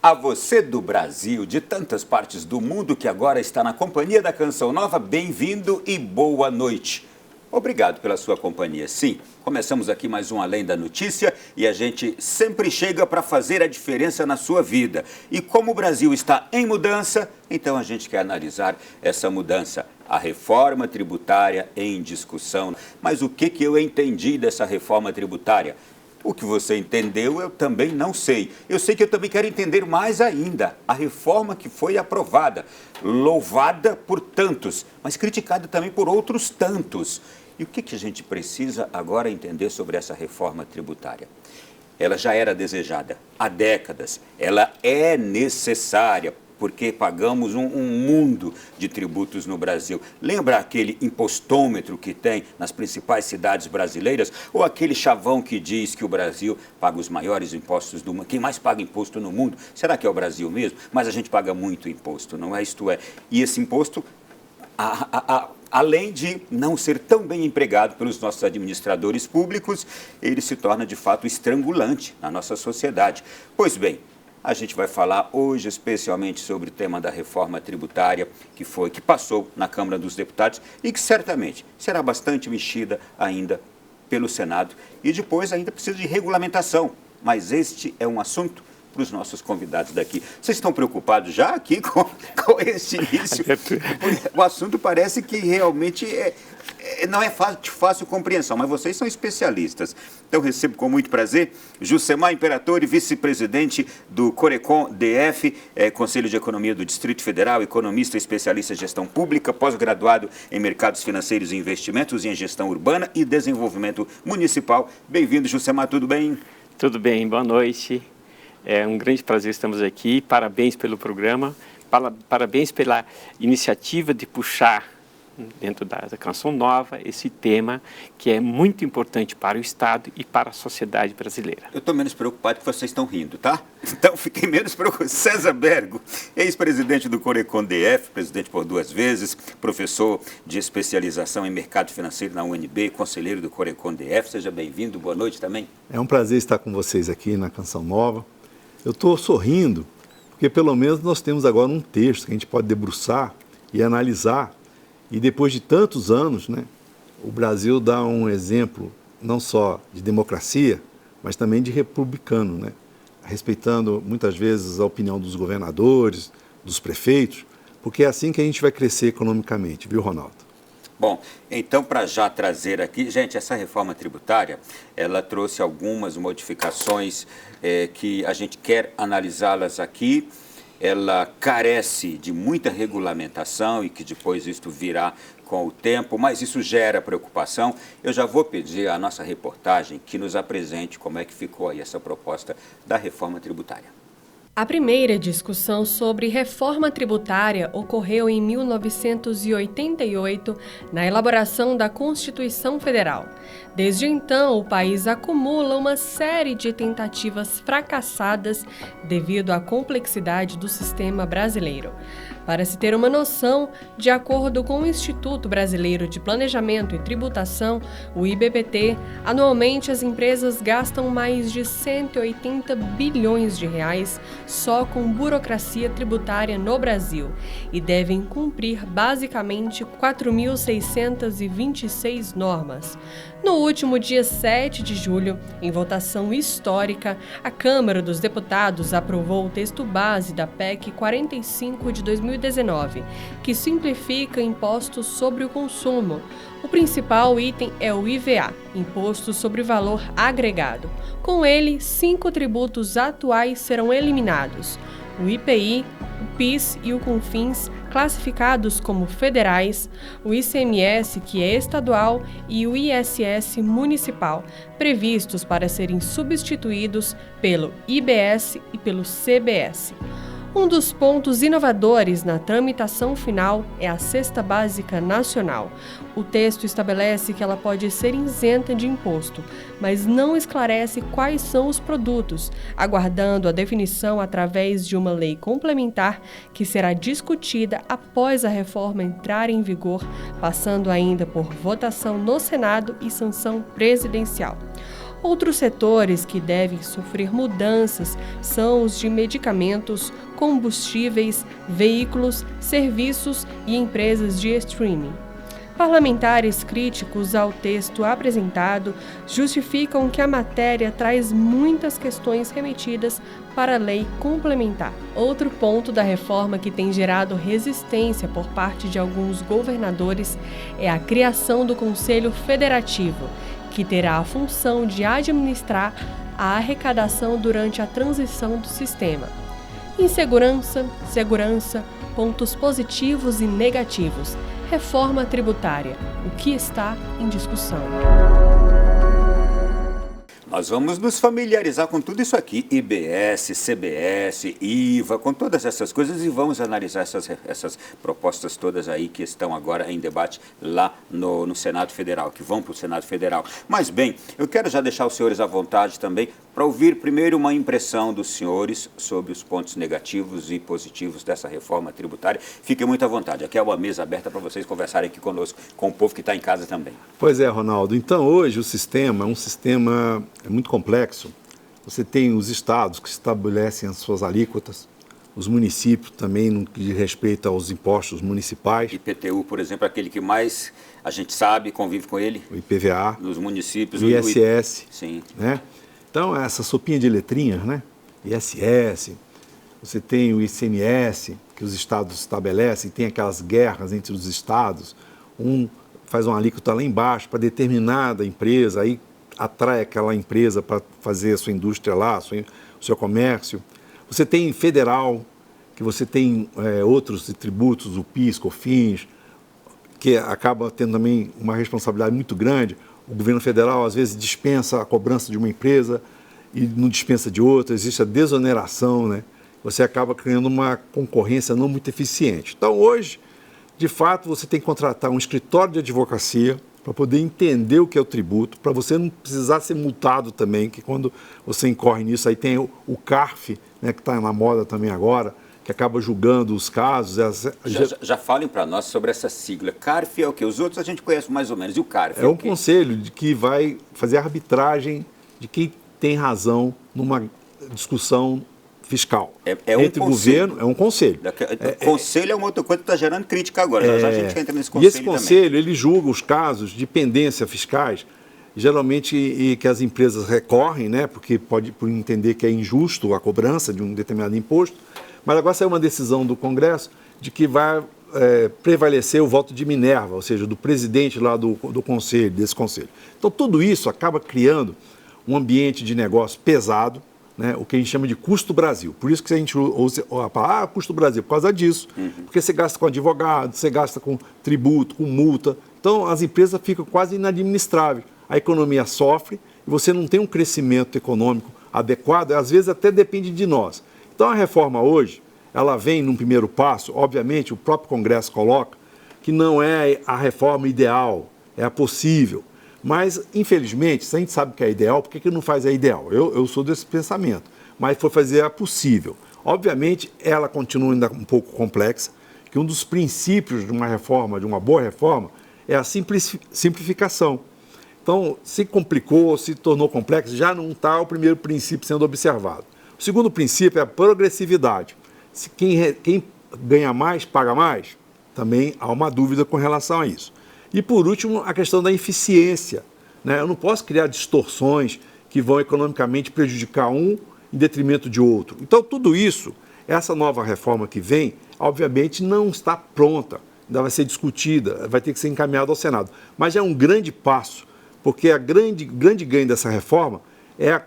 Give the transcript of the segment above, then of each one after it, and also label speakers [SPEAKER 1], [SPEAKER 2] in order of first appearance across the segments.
[SPEAKER 1] A você do Brasil, de tantas partes do mundo que agora está na companhia da Canção Nova, bem-vindo e boa noite. Obrigado pela sua companhia. Sim, começamos aqui mais um Além da Notícia e a gente sempre chega para fazer a diferença na sua vida. E como o Brasil está em mudança, então a gente quer analisar essa mudança. A reforma tributária em discussão. Mas o que eu entendi dessa reforma tributária? O que você entendeu, eu também não sei. Eu sei que eu também quero entender mais ainda a reforma que foi aprovada, louvada por tantos, mas criticada também por outros tantos. E o que a gente precisa agora entender sobre essa reforma tributária? Ela já era desejada há décadas, ela é necessária, porque pagamos um mundo de tributos no Brasil. Lembra aquele impostômetro que tem nas principais cidades brasileiras? Ou aquele chavão que diz que o Brasil paga os maiores impostos do mundo? Quem mais paga imposto no mundo? Será que é o Brasil mesmo? Mas a gente paga muito imposto, não é? Isto é, e esse imposto, além de não ser tão bem empregado pelos nossos administradores públicos, ele se torna de fato estrangulante na nossa sociedade. Pois bem, a gente vai falar hoje especialmente sobre o tema da reforma tributária que passou na Câmara dos Deputados e que certamente será bastante mexida ainda pelo Senado e depois ainda precisa de regulamentação. Mas este é um assunto para os nossos convidados daqui. Vocês estão preocupados já aqui com esse início? O assunto parece que realmente não é de fácil compreensão, mas vocês são especialistas. Então, recebo com muito prazer Juscemar Imperatori, vice-presidente do Corecon DF, Conselho de Economia do Distrito Federal, economista especialista em gestão pública, pós-graduado em mercados financeiros e investimentos e em gestão urbana e desenvolvimento municipal. Bem-vindo, Juscemar, tudo bem?
[SPEAKER 2] Tudo bem, boa noite. É um grande prazer estamos aqui. Parabéns pelo programa, parabéns pela iniciativa de puxar dentro da Canção Nova esse tema que é muito importante para o Estado e para a sociedade brasileira.
[SPEAKER 1] Eu estou menos preocupado que vocês estão rindo, tá? Então fiquei menos preocupado. César Bergo, ex-presidente do Corecon DF, presidente por 2 vezes, professor de especialização em mercado financeiro na UNB, conselheiro do Corecon DF. Seja bem-vindo, boa noite também.
[SPEAKER 3] É um prazer estar com vocês aqui na Canção Nova. Eu estou sorrindo porque pelo menos nós temos agora um texto que a gente pode debruçar e analisar. E depois de tantos anos, né, o Brasil dá um exemplo não só de democracia, mas também de republicano, né, respeitando muitas vezes a opinião dos governadores, dos prefeitos, porque é assim que a gente vai crescer economicamente, viu, Ronaldo?
[SPEAKER 1] Bom, então para já trazer aqui, gente, essa reforma tributária, ela trouxe algumas modificações que a gente quer analisá-las aqui. Ela carece de muita regulamentação e que depois isto virá com o tempo, mas isso gera preocupação. Eu já vou pedir à nossa reportagem que nos apresente como é que ficou aí essa proposta da reforma tributária.
[SPEAKER 4] A primeira discussão sobre reforma tributária ocorreu em 1988, na elaboração da Constituição Federal. Desde então, o país acumula uma série de tentativas fracassadas devido à complexidade do sistema brasileiro. Para se ter uma noção, de acordo com o Instituto Brasileiro de Planejamento e Tributação, o IBPT, anualmente as empresas gastam mais de 180 bilhões de reais só com burocracia tributária no Brasil e devem cumprir basicamente 4.626 normas. No último dia 7 de julho, em votação histórica, a Câmara dos Deputados aprovou o texto base da PEC 45 de 2019, que simplifica impostos sobre o consumo. O principal item é o IVA, Imposto sobre Valor Agregado. Com ele, 5 tributos atuais serão eliminados: o IPI, o PIS e o CONFINS, classificados como federais, o ICMS, que é estadual, e o ISS municipal, previstos para serem substituídos pelo IBS e pelo CBS. Um dos pontos inovadores na tramitação final é a Cesta Básica Nacional. O texto estabelece que ela pode ser isenta de imposto, mas não esclarece quais são os produtos, aguardando a definição através de uma lei complementar que será discutida após a reforma entrar em vigor, passando ainda por votação no Senado e sanção presidencial. Outros setores que devem sofrer mudanças são os de medicamentos, combustíveis, veículos, serviços e empresas de streaming. Parlamentares críticos ao texto apresentado justificam que a matéria traz muitas questões remetidas para a lei complementar. Outro ponto da reforma que tem gerado resistência por parte de alguns governadores é a criação do Conselho Federativo, que terá a função de administrar a arrecadação durante a transição do sistema. Insegurança, segurança, pontos positivos e negativos. Reforma tributária, o que está em discussão.
[SPEAKER 1] Nós vamos nos familiarizar com tudo isso aqui, IBS, CBS, IVA, com todas essas coisas e vamos analisar essas propostas todas aí que estão agora em debate lá no Senado Federal, que vão para o Senado Federal. Mas bem, eu quero já deixar os senhores à vontade também para ouvir primeiro uma impressão dos senhores sobre os pontos negativos e positivos dessa reforma tributária. Fiquem muito à vontade, aqui é uma mesa aberta para vocês conversarem aqui conosco, com o povo que está em casa também.
[SPEAKER 3] Pois é, Ronaldo. Então, hoje o sistema é um sistema muito complexo. Você tem os estados que estabelecem as suas alíquotas, os municípios também no que diz respeito aos impostos municipais.
[SPEAKER 1] IPTU, por exemplo, é aquele que mais a gente sabe, convive com ele.
[SPEAKER 3] O IPVA.
[SPEAKER 1] Nos municípios.
[SPEAKER 3] O ISS.
[SPEAKER 1] Sim.
[SPEAKER 3] Né? Então, essa sopinha de letrinhas, né? ISS, você tem o ICMS, que os estados estabelecem, tem aquelas guerras entre os estados, um faz uma alíquota lá embaixo para determinada empresa, aí atrai aquela empresa para fazer a sua indústria lá, o seu comércio. Você tem federal, que você tem outros tributos, o PIS, COFINS, que acaba tendo também uma responsabilidade muito grande. O governo federal, às vezes, dispensa a cobrança de uma empresa e não dispensa de outra, existe a desoneração, né? Você acaba criando uma concorrência não muito eficiente. Então, hoje, de fato, você tem que contratar um escritório de advocacia para poder entender o que é o tributo, para você não precisar ser multado também, que quando você incorre nisso, aí tem o CARF, né, que está na moda também agora, que acaba julgando os casos.
[SPEAKER 1] Já falem para nós sobre essa sigla. CARF é o quê? Os outros a gente conhece mais ou menos. E o CARF?
[SPEAKER 3] É um conselho que vai fazer a arbitragem de quem tem razão numa discussão fiscal. Entre o governo, é um conselho.
[SPEAKER 1] Conselho é uma outra coisa que está gerando crítica agora. Já a gente entra nesse conselho.
[SPEAKER 3] E esse conselho, ele julga os casos de pendência fiscais, geralmente e que as empresas recorrem, né, porque pode por entender que é injusto a cobrança de um determinado imposto. Mas agora saiu uma decisão do Congresso de que vai prevalecer o voto de Minerva, ou seja, do presidente lá do conselho, desse conselho. Então, tudo isso acaba criando um ambiente de negócio pesado, né, o que a gente chama de custo Brasil. Por isso que a gente usa a palavra custo Brasil, por causa disso. Porque você gasta com advogado, você gasta com tributo, com multa. Então, as empresas ficam quase inadministráveis. A economia sofre e você não tem um crescimento econômico adequado, às vezes até depende de nós. Então, a reforma hoje, ela vem num primeiro passo, obviamente, o próprio Congresso coloca, que não é a reforma ideal, é a possível. Mas, infelizmente, se a gente sabe que é ideal, por que não faz a ideal? Eu sou desse pensamento, mas foi fazer a possível. Obviamente, ela continua ainda um pouco complexa, que um dos princípios de uma reforma, de uma boa reforma, é a simplificação. Então, se complicou, se tornou complexo, já não está o primeiro princípio sendo observado. O segundo princípio é a progressividade. Se quem ganha mais, paga mais, também há uma dúvida com relação a isso. E, por último, a questão da eficiência, né? Eu não posso criar distorções que vão economicamente prejudicar um em detrimento de outro. Então, tudo isso, essa nova reforma que vem, obviamente não está pronta, ainda vai ser discutida, vai ter que ser encaminhada ao Senado. Mas é um grande passo, porque a grande ganho dessa reforma é a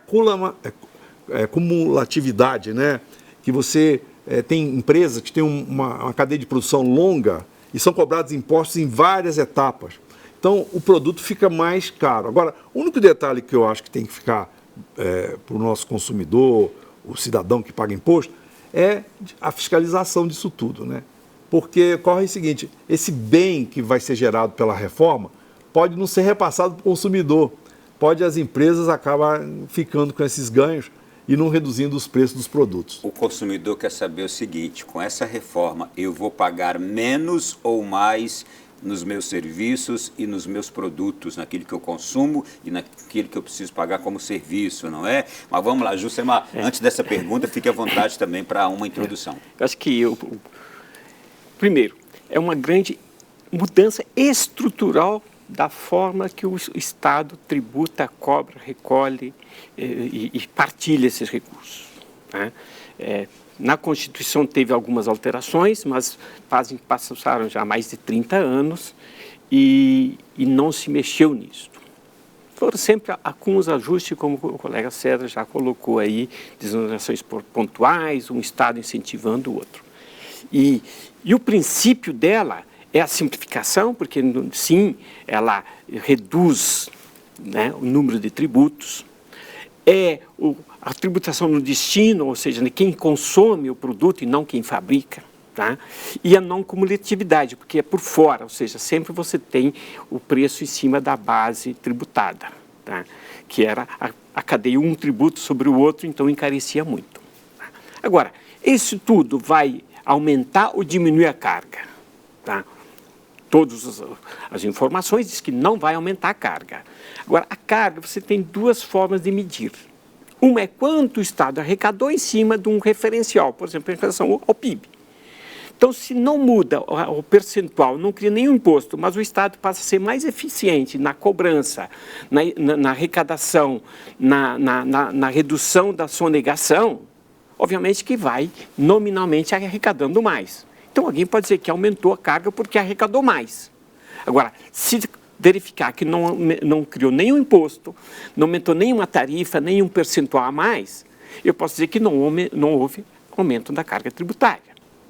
[SPEAKER 3] cumulatividade, né? Que você tem empresas que têm uma cadeia de produção longa e são cobrados impostos em várias etapas. Então, o produto fica mais caro. Agora, o único detalhe que eu acho que tem que ficar para o nosso consumidor, o cidadão que paga imposto, é a fiscalização disso tudo, né? Porque ocorre o seguinte, esse bem que vai ser gerado pela reforma pode não ser repassado para o consumidor. Pode as empresas acabarem ficando com esses ganhos e não reduzindo os preços dos produtos.
[SPEAKER 1] O consumidor quer saber o seguinte, com essa reforma eu vou pagar menos ou mais nos meus serviços e nos meus produtos, naquilo que eu consumo e naquilo que eu preciso pagar como serviço, não é? Mas vamos lá, Juscemar, antes dessa pergunta, fique à vontade também para uma introdução.
[SPEAKER 2] Eu acho que, primeiro, é uma grande mudança estrutural da forma que o Estado tributa, cobra, recolhe e partilha esses recursos, né? Na Constituição teve algumas alterações, mas passaram já mais de 30 anos e não se mexeu nisso. Foram sempre com os ajustes, como o colega César já colocou aí, desonerações pontuais, um Estado incentivando o outro. E o princípio dela é a simplificação, porque sim, ela reduz, né, o número de tributos, a tributação no destino, ou seja, quem consome o produto e não quem fabrica, tá? E a não cumulatividade, porque é por fora, ou seja, sempre você tem o preço em cima da base tributada, tá? Que era a cadeia um tributo sobre o outro, então encarecia muito. Tá? Agora, isso tudo vai aumentar ou diminuir a carga, tá? Todas as informações dizem que não vai aumentar a carga. Agora, a carga, você tem duas formas de medir. Uma é quanto o Estado arrecadou em cima de um referencial, por exemplo, em relação ao PIB. Então, se não muda o percentual, não cria nenhum imposto, mas o Estado passa a ser mais eficiente na cobrança, na arrecadação, na redução da sonegação, obviamente que vai nominalmente arrecadando mais. Então, alguém pode dizer que aumentou a carga porque arrecadou mais. Agora, se verificar que não criou nenhum imposto, não aumentou nenhuma tarifa, nenhum percentual a mais, eu posso dizer que não houve aumento da carga tributária.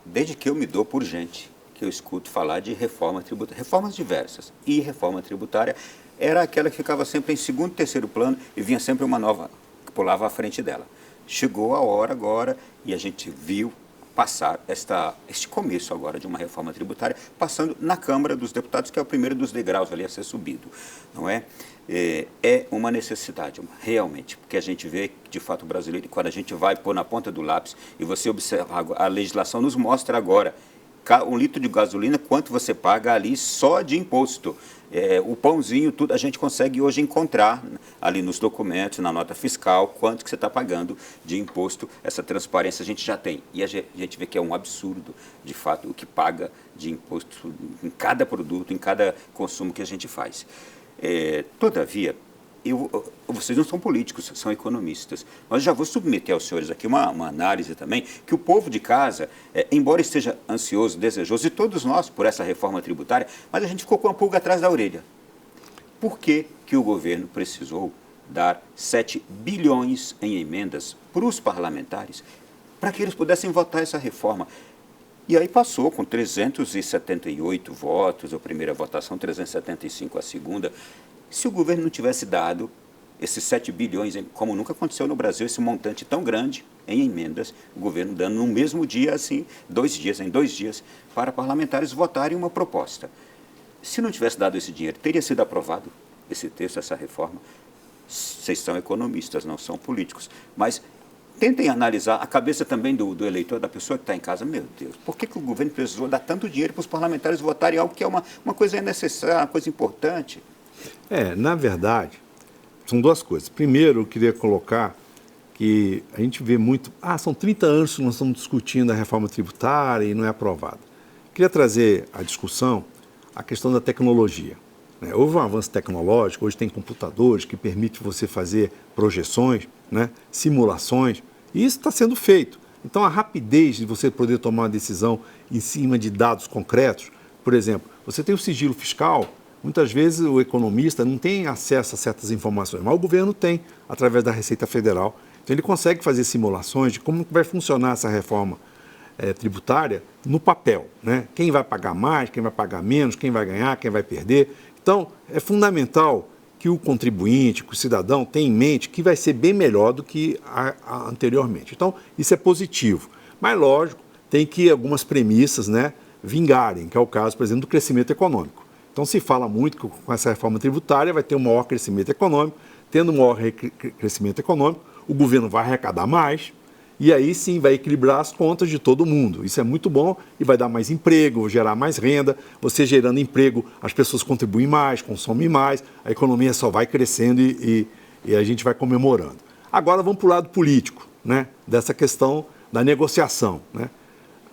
[SPEAKER 1] Desde que eu me dou por gente, que eu escuto falar de reforma tributária, reformas diversas, e reforma tributária era aquela que ficava sempre em segundo e terceiro plano e vinha sempre uma nova que pulava à frente dela. Chegou a hora agora e a gente viu passar este começo agora de uma reforma tributária, passando na Câmara dos Deputados, que é o primeiro dos degraus ali a ser subido, não é? É uma necessidade, realmente, porque a gente vê, de fato, o brasileiro, quando a gente vai pôr na ponta do lápis, e você observa, a legislação nos mostra agora, 1 litro de gasolina, quanto você paga ali só de imposto. O pãozinho, tudo, a gente consegue hoje encontrar ali nos documentos, na nota fiscal, quanto que você está pagando de imposto. Essa transparência a gente já tem. E a gente vê que é um absurdo, de fato, o que paga de imposto em cada produto, em cada consumo que a gente faz. Todavia, vocês não são políticos, são economistas. Mas já vou submeter aos senhores aqui uma análise também, que o povo de casa, embora esteja ansioso, desejoso, e todos nós por essa reforma tributária, mas a gente ficou com a pulga atrás da orelha. Por que o governo precisou dar 7 bilhões em emendas para os parlamentares, para que eles pudessem votar essa reforma? E aí passou com 378 votos, a primeira votação, 375 a segunda. Se o governo não tivesse dado esses 7 bilhões, como nunca aconteceu no Brasil, esse montante tão grande em emendas, o governo dando no mesmo dia, assim, em 2 dias, para parlamentares votarem uma proposta. Se não tivesse dado esse dinheiro, teria sido aprovado esse texto, essa reforma? Vocês são economistas, não são políticos, mas tentem analisar a cabeça também do eleitor, da pessoa que está em casa. Meu Deus, por que o governo precisou dar tanto dinheiro para os parlamentares votarem algo que é uma coisa necessária, uma coisa importante?
[SPEAKER 3] Na verdade, são duas coisas. Primeiro, eu queria colocar que a gente vê muito, são 30 anos que nós estamos discutindo a reforma tributária e não é aprovada. Queria trazer à discussão a questão da tecnologia. Houve um avanço tecnológico, hoje tem computadores que permitem você fazer projeções, simulações, e isso está sendo feito. Então, a rapidez de você poder tomar uma decisão em cima de dados concretos, por exemplo, você tem o sigilo fiscal. Muitas vezes o economista não tem acesso a certas informações, mas o governo tem, através da Receita Federal. Então, ele consegue fazer simulações de como vai funcionar essa reforma tributária no papel. Quem vai pagar mais, quem vai pagar menos, quem vai ganhar, quem vai perder. Então, é fundamental que o contribuinte, que o cidadão tenha em mente que vai ser bem melhor do que anteriormente. Então, isso é positivo. Mas, lógico, tem que algumas premissas vingarem, que é o caso, por exemplo, do crescimento econômico. Então, se fala muito que com essa reforma tributária vai ter um maior crescimento econômico. Tendo um maior crescimento econômico, o governo vai arrecadar mais E aí sim vai equilibrar as contas de todo mundo. Isso é muito bom e vai dar mais emprego, gerar mais renda. Você gerando emprego, as pessoas contribuem mais, consomem mais, a economia só vai crescendo e a gente vai comemorando. Agora vamos para o lado político, né? Dessa questão da negociação, né?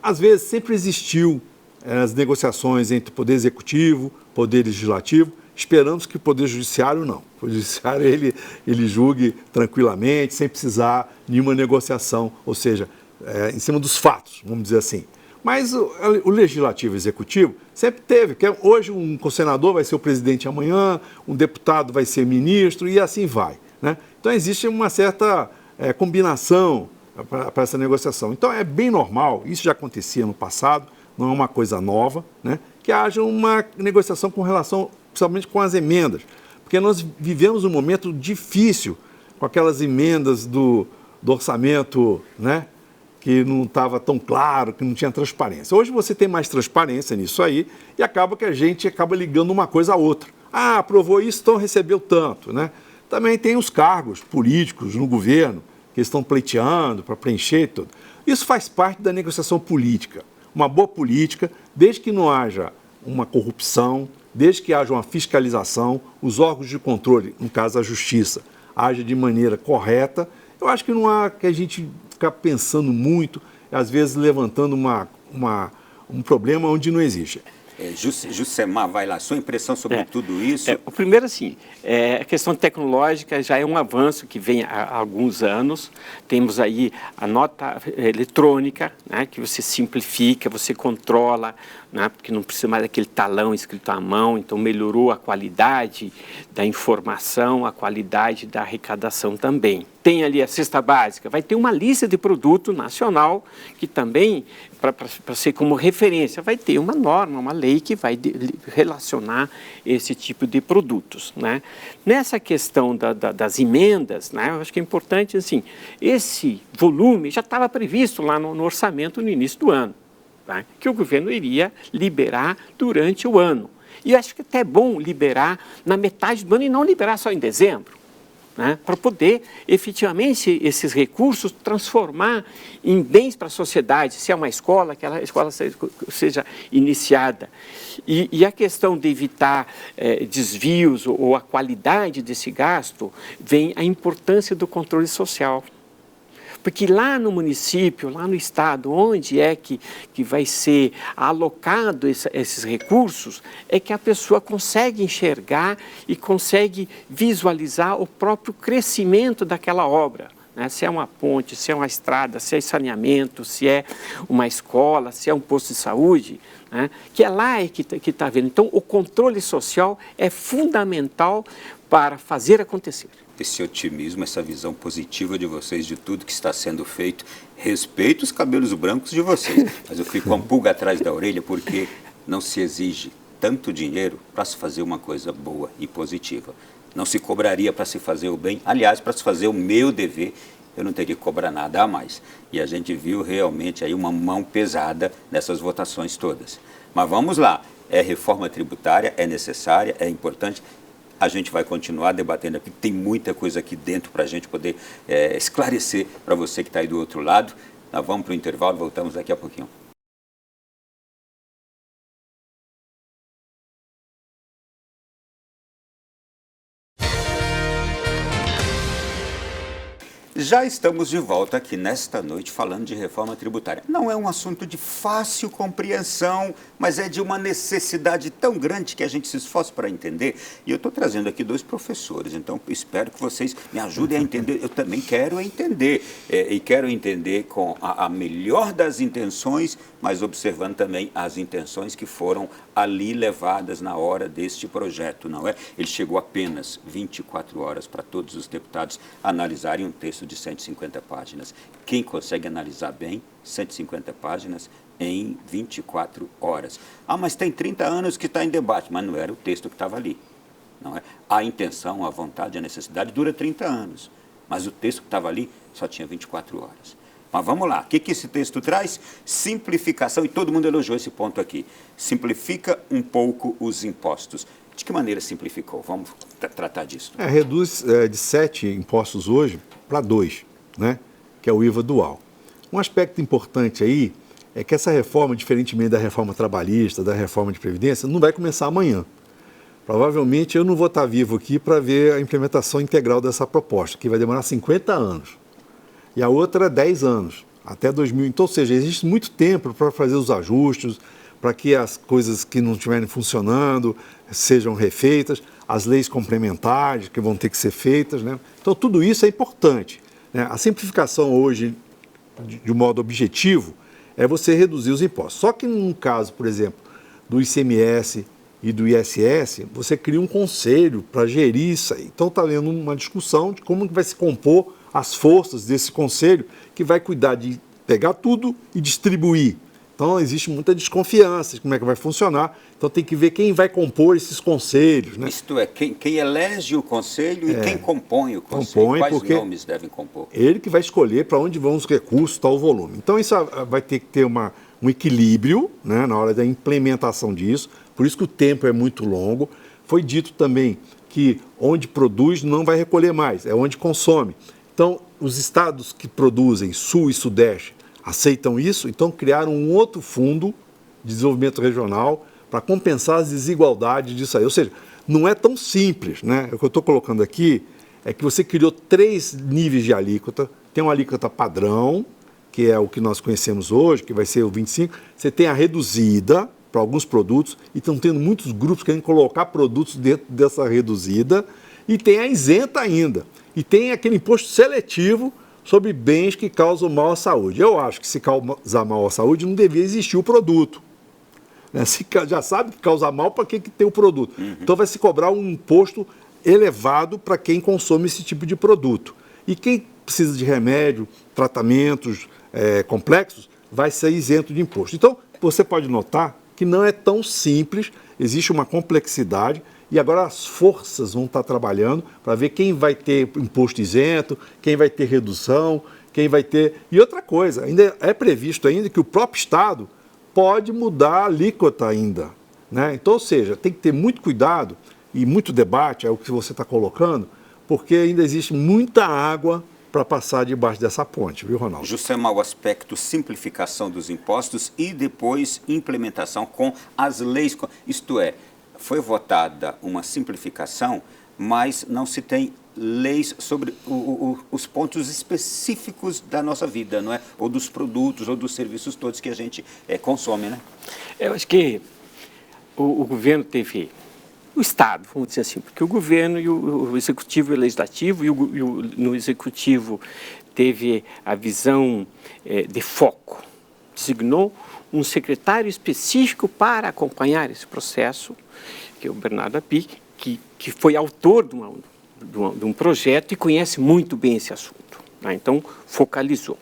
[SPEAKER 3] Às vezes sempre existiu as negociações entre o Poder Executivo, Poder Legislativo. Esperamos que o Poder Judiciário não. O Poder Judiciário ele julgue tranquilamente, sem precisar de nenhuma negociação, ou seja, em cima dos fatos, vamos dizer assim. Mas o Legislativo e o Executivo sempre teve, que hoje um senador vai ser o presidente amanhã, um deputado vai ser ministro e assim vai, né? Então existe uma certa combinação para essa negociação. Então é bem normal, isso já acontecia no passado, não é uma coisa nova, né? Que haja uma negociação com relação, principalmente com as emendas, porque nós vivemos um momento difícil com aquelas emendas do orçamento, né? Que não estava tão claro, que não tinha transparência. Hoje você tem mais transparência nisso aí e acaba que a gente acaba ligando uma coisa a outra. Ah, aprovou isso, então recebeu tanto, né? Também tem os cargos políticos no governo que estão pleiteando para preencher tudo. Isso faz parte da negociação política. Uma boa política, desde que não haja uma corrupção, desde que haja uma fiscalização, os órgãos de controle, no caso a justiça, haja de maneira correta. Eu acho que não há que a gente ficar pensando muito, às vezes levantando um problema onde não existe.
[SPEAKER 1] Juscemar, vai lá, sua impressão sobre tudo isso?
[SPEAKER 2] O primeiro, assim, a questão tecnológica já é um avanço que vem há alguns anos. Temos aí a nota eletrônica, né, que você simplifica, você controla, né, porque não precisa mais daquele talão escrito à mão, então melhorou a qualidade da informação, a qualidade da arrecadação também. Tem ali a cesta básica, vai ter uma lista de produto nacional que também, para ser como referência, vai ter uma norma, uma lei que vai relacionar esse tipo de produtos, né? Nessa questão das emendas, né, eu acho que é importante, assim, esse volume já estava previsto lá no orçamento no início do ano, tá? Que o governo iria liberar durante o ano. E eu acho que até é bom liberar na metade do ano e não liberar só em dezembro, né, para poder efetivamente esses recursos transformar em bens para a sociedade, se é uma escola, que a escola seja iniciada. E a questão de evitar desvios ou a qualidade desse gasto, vem a importância do controle social. Porque lá no município, lá no estado, onde é que vai ser alocado esses recursos, é que a pessoa consegue enxergar e consegue visualizar o próprio crescimento daquela obra, né? Se é uma ponte, se é uma estrada, se é saneamento, se é uma escola, se é um posto de saúde, né? Que é lá que está vendo. Então, o controle social é fundamental para fazer acontecer.
[SPEAKER 1] Esse otimismo, essa visão positiva de vocês, de tudo que está sendo feito. Respeito os cabelos brancos de vocês, mas eu fico com uma pulga atrás da orelha porque não se exige tanto dinheiro para se fazer uma coisa boa e positiva. Não se cobraria para se fazer o bem, aliás, para se fazer o meu dever, eu não teria que cobrar nada a mais. E a gente viu realmente aí uma mão pesada nessas votações todas. Mas vamos lá, reforma tributária, é necessária, é importante. A gente vai continuar debatendo aqui, tem muita coisa aqui dentro para a gente poder esclarecer para você que está aí do outro lado. Nós vamos para o intervalo e voltamos daqui a pouquinho. Já estamos de volta aqui nesta noite falando de reforma tributária. Não é um assunto de fácil compreensão, mas é de uma necessidade tão grande que a gente se esforça para entender. E eu estou trazendo aqui dois professores, então espero que vocês me ajudem a entender. Eu também quero entender, e quero entender com a melhor das intenções, mas observando também as intenções que foram ali levadas na hora deste projeto, não é? Ele chegou apenas 24 horas para todos os deputados analisarem um texto de 150 páginas. Quem consegue analisar bem 150 páginas em 24 horas? Ah, mas tem 30 anos que está em debate, mas não era o texto que estava ali, não é? A intenção, a vontade, a necessidade dura 30 anos, mas o texto que estava ali só tinha 24 horas. Mas vamos lá, o que esse texto traz? Simplificação, e todo mundo elogiou esse ponto aqui. Simplifica um pouco os impostos. De que maneira simplificou? Vamos tratar disso.
[SPEAKER 3] Reduz de 7 impostos hoje para 2, né? Que é o IVA dual. Um aspecto importante aí é que essa reforma, diferentemente da reforma trabalhista, da reforma de Previdência, não vai começar amanhã. Provavelmente eu não vou estar vivo aqui para ver a implementação integral dessa proposta, que vai demorar 50 anos. E a outra é 10 anos, até 2000. Então, ou seja, existe muito tempo para fazer os ajustes, para que as coisas que não estiverem funcionando sejam refeitas, as leis complementares que vão ter que ser feitas, né? Então, tudo isso é importante, né? A simplificação hoje, de modo objetivo, é você reduzir os impostos. Só que no caso, por exemplo, do ICMS e do ISS, você cria um conselho para gerir isso aí. Então está havendo uma discussão de como que vai se compor as forças desse conselho que vai cuidar de pegar tudo e distribuir. Então existe muita desconfiança de como é que vai funcionar. Então tem que ver quem vai compor esses conselhos, né?
[SPEAKER 1] Isto é, quem elege o conselho e quem compõe o conselho. Quais nomes devem compor?
[SPEAKER 3] Ele que vai escolher para onde vão os recursos, tal volume. Então isso vai ter que ter um equilíbrio, né, na hora da implementação disso. Por isso que o tempo é muito longo. Foi dito também que onde produz não vai recolher mais, é onde consome. Então, os estados que produzem, Sul e Sudeste, aceitam isso, então criaram um outro fundo de desenvolvimento regional para compensar as desigualdades disso aí. Ou seja, não é tão simples, né? O que eu estou colocando aqui é que você criou 3 níveis de alíquota. Tem uma alíquota padrão, que é o que nós conhecemos hoje, que vai ser o 25%. Você tem a reduzida para alguns produtos, e estão tendo muitos grupos querendo colocar produtos dentro dessa reduzida, e tem a isenta ainda. E tem aquele imposto seletivo sobre bens que causam mal à saúde. Eu acho que se causar mal à saúde, não devia existir o produto. Né? Se já sabe que causa mal, para que tem o produto? Então vai se cobrar um imposto elevado para quem consome esse tipo de produto. E quem precisa de remédio, tratamentos complexos, vai ser isento de imposto. Então, você pode notar que não é tão simples, existe uma complexidade, e agora as forças vão estar trabalhando para ver quem vai ter imposto isento, quem vai ter redução, quem vai ter... E outra coisa, ainda é previsto ainda que o próprio Estado pode mudar a alíquota ainda, né? Então, ou seja, tem que ter muito cuidado e muito debate, é o que você está colocando, porque ainda existe muita água para passar debaixo dessa ponte, viu, Ronaldo?
[SPEAKER 1] Juscelma, o aspecto simplificação dos impostos e depois implementação com as leis, isto é, foi votada uma simplificação, mas não se tem leis sobre os pontos específicos da nossa vida, não é? Ou dos produtos, ou dos serviços todos que a gente consome, né?
[SPEAKER 2] Eu acho que o governo teve... O Estado, vamos dizer assim, porque o governo e o Executivo e o Legislativo, no Executivo teve a visão de foco, designou um secretário específico para acompanhar esse processo, que é o Bernardo Api, que foi autor de um projeto e conhece muito bem esse assunto, né? Então, focalizou.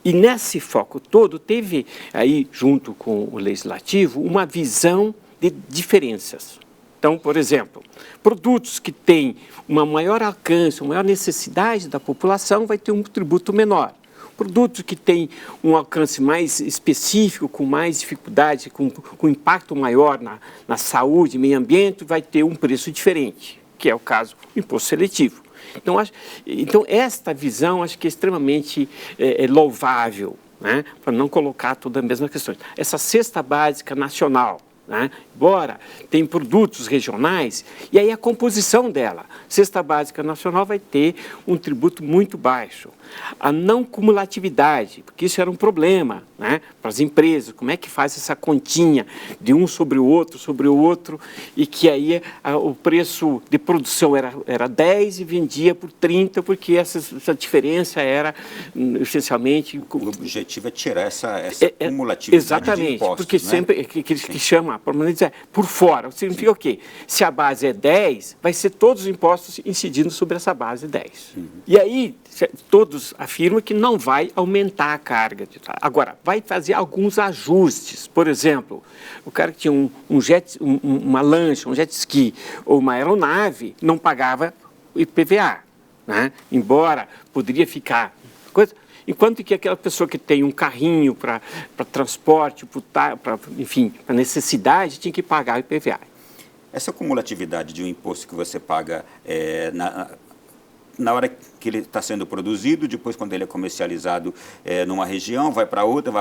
[SPEAKER 2] E nesse foco todo, teve aí, junto com o Legislativo, uma visão de diferenças. Então, por exemplo, produtos que têm uma maior alcance, uma maior necessidade da população, vai ter um tributo menor. Produtos que têm um alcance mais específico, com mais dificuldade, com impacto maior na saúde, meio ambiente, vai ter um preço diferente, que é o caso do imposto seletivo. Então esta visão acho que é extremamente louvável, né, para não colocar toda a mesma questão. Essa cesta básica nacional, né? Embora tem produtos regionais, e aí a composição dela, cesta básica nacional vai ter um tributo muito baixo. A não cumulatividade, porque isso era um problema, né, para as empresas, como é que faz essa continha de um sobre o outro, e que aí o preço de produção era 10 e vendia por 30, porque essa diferença era essencialmente...
[SPEAKER 1] O objetivo é tirar essa cumulatividade
[SPEAKER 2] exatamente,
[SPEAKER 1] de impostos,
[SPEAKER 2] porque
[SPEAKER 1] né?
[SPEAKER 2] sempre que chama, por fora, significa o quê? Se a base é 10, vai ser todos os impostos incidindo sobre essa base 10. E aí, todos afirmam que não vai aumentar a carga. Agora, vai fazer alguns ajustes. Por exemplo, o cara que tinha uma lancha, um jet ski ou uma aeronave, não pagava IPVA, né? Embora poderia ficar... Enquanto que aquela pessoa que tem um carrinho para transporte, enfim, para necessidade, tinha que pagar o IPVA.
[SPEAKER 1] Essa cumulatividade de um imposto que você paga na hora que ele está sendo produzido, depois quando ele é comercializado numa região, vai para outra,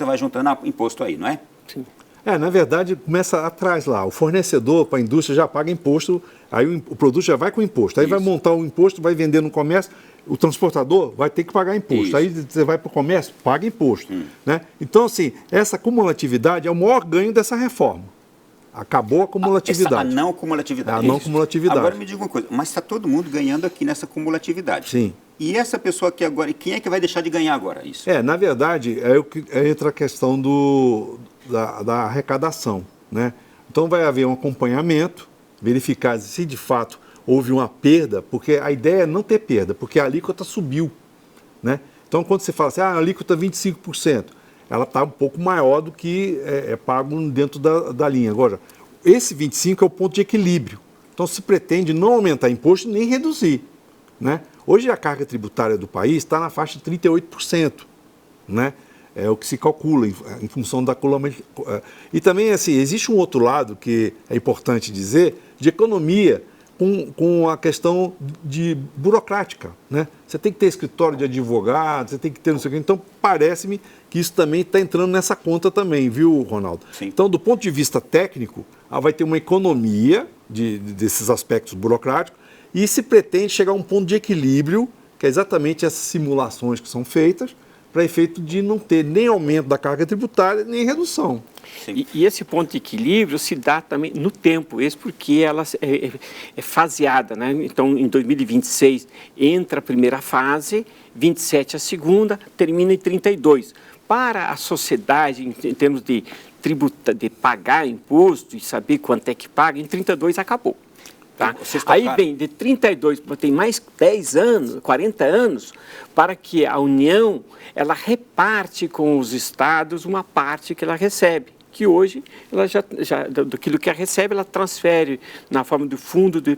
[SPEAKER 1] vai juntando imposto aí, não é?
[SPEAKER 2] Sim.
[SPEAKER 3] Na verdade, começa atrás lá. O fornecedor para a indústria já paga imposto, aí o produto já vai com imposto. Aí vai montar o imposto, vai vender no comércio, o transportador vai ter que pagar imposto. Isso. Aí você vai para o comércio, paga imposto. Né? Então, assim, essa cumulatividade é o maior ganho dessa reforma. Acabou a cumulatividade.
[SPEAKER 1] A não cumulatividade.
[SPEAKER 3] A não cumulatividade.
[SPEAKER 1] Agora me diga uma coisa, mas está todo mundo ganhando aqui nessa cumulatividade.
[SPEAKER 3] Sim.
[SPEAKER 1] E essa pessoa aqui agora, quem é que vai deixar de ganhar agora isso?
[SPEAKER 3] Na verdade, entra a questão da arrecadação, né? Então vai haver um acompanhamento, verificar se de fato houve uma perda, porque a ideia é não ter perda, porque a alíquota subiu, né? Então quando você fala assim, a alíquota 25%, ela está um pouco maior do que é pago dentro da linha. Agora, esse 25% é o ponto de equilíbrio. Então se pretende não aumentar imposto nem reduzir, né? Hoje a carga tributária do país está na faixa de 38%, né? É o que se calcula em função da E também, assim, existe um outro lado que é importante dizer, de economia com a questão de burocrática, né? Você tem que ter escritório de advogado, você tem que ter não sei o quê. Então, parece-me que isso também está entrando nessa conta também, viu, Ronaldo?
[SPEAKER 1] Sim.
[SPEAKER 3] Então, do ponto de vista técnico, vai ter uma economia desses aspectos burocráticos e se pretende chegar a um ponto de equilíbrio, que é exatamente essas simulações que são feitas, para efeito de não ter nem aumento da carga tributária, nem redução.
[SPEAKER 2] E esse ponto de equilíbrio se dá também no tempo, porque ela é faseada, né? Então, em 2026 entra a primeira fase, 27 a segunda, termina em 32. Para a sociedade, em termos de pagar imposto e saber quanto é que paga, em 32 acabou. Tá? Aí vem de 32, tem mais 10 anos, 40 anos, para que a União ela reparte com os estados uma parte que ela recebe, que hoje ela já daquilo que ela recebe, ela transfere na forma do fundo de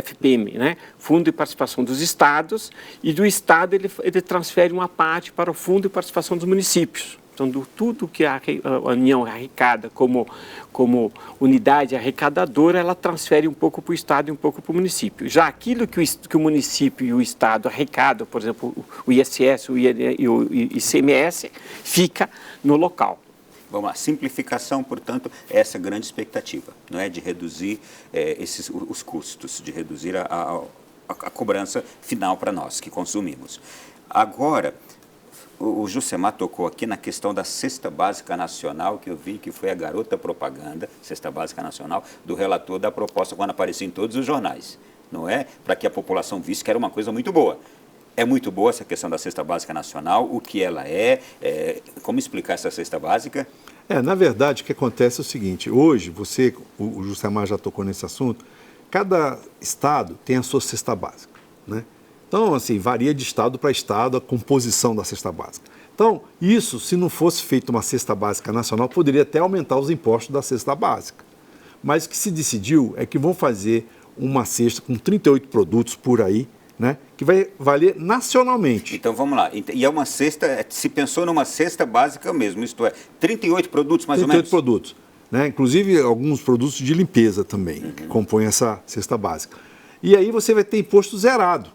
[SPEAKER 2] FPM, né? Fundo de Participação dos Estados, e do Estado ele transfere uma parte para o Fundo de Participação dos Municípios. Então, tudo que a União arrecada como unidade arrecadadora, ela transfere um pouco para o Estado e um pouco para o município. Já aquilo que o município e o Estado arrecadam, por exemplo, o ISS e o ICMS, fica no local.
[SPEAKER 1] Vamos lá, simplificação, portanto, é essa grande expectativa, não é? De reduzir os custos, de reduzir a cobrança final para nós que consumimos. Agora, o Juscemar tocou aqui na questão da Cesta Básica Nacional, que eu vi que foi a garota propaganda, Cesta Básica Nacional, do relator da proposta quando aparecia em todos os jornais, não é? Para que a população visse que era uma coisa muito boa. É muito boa essa questão da Cesta Básica Nacional, o que ela como explicar essa Cesta Básica?
[SPEAKER 3] Na verdade, o que acontece é o seguinte, hoje, o Juscemar já tocou nesse assunto, cada estado tem a sua cesta básica, né? Então, assim, varia de estado para estado a composição da cesta básica. Então, isso, se não fosse feita uma cesta básica nacional, poderia até aumentar os impostos da cesta básica. Mas o que se decidiu é que vão fazer uma cesta com 38 produtos por aí, né, que vai valer nacionalmente.
[SPEAKER 1] Então, vamos lá. E é uma cesta, se pensou numa cesta básica mesmo, isto é, 38 produtos mais ou menos?
[SPEAKER 3] 38 produtos, né, inclusive alguns produtos de limpeza também, que compõem essa cesta básica. E aí você vai ter imposto zerado.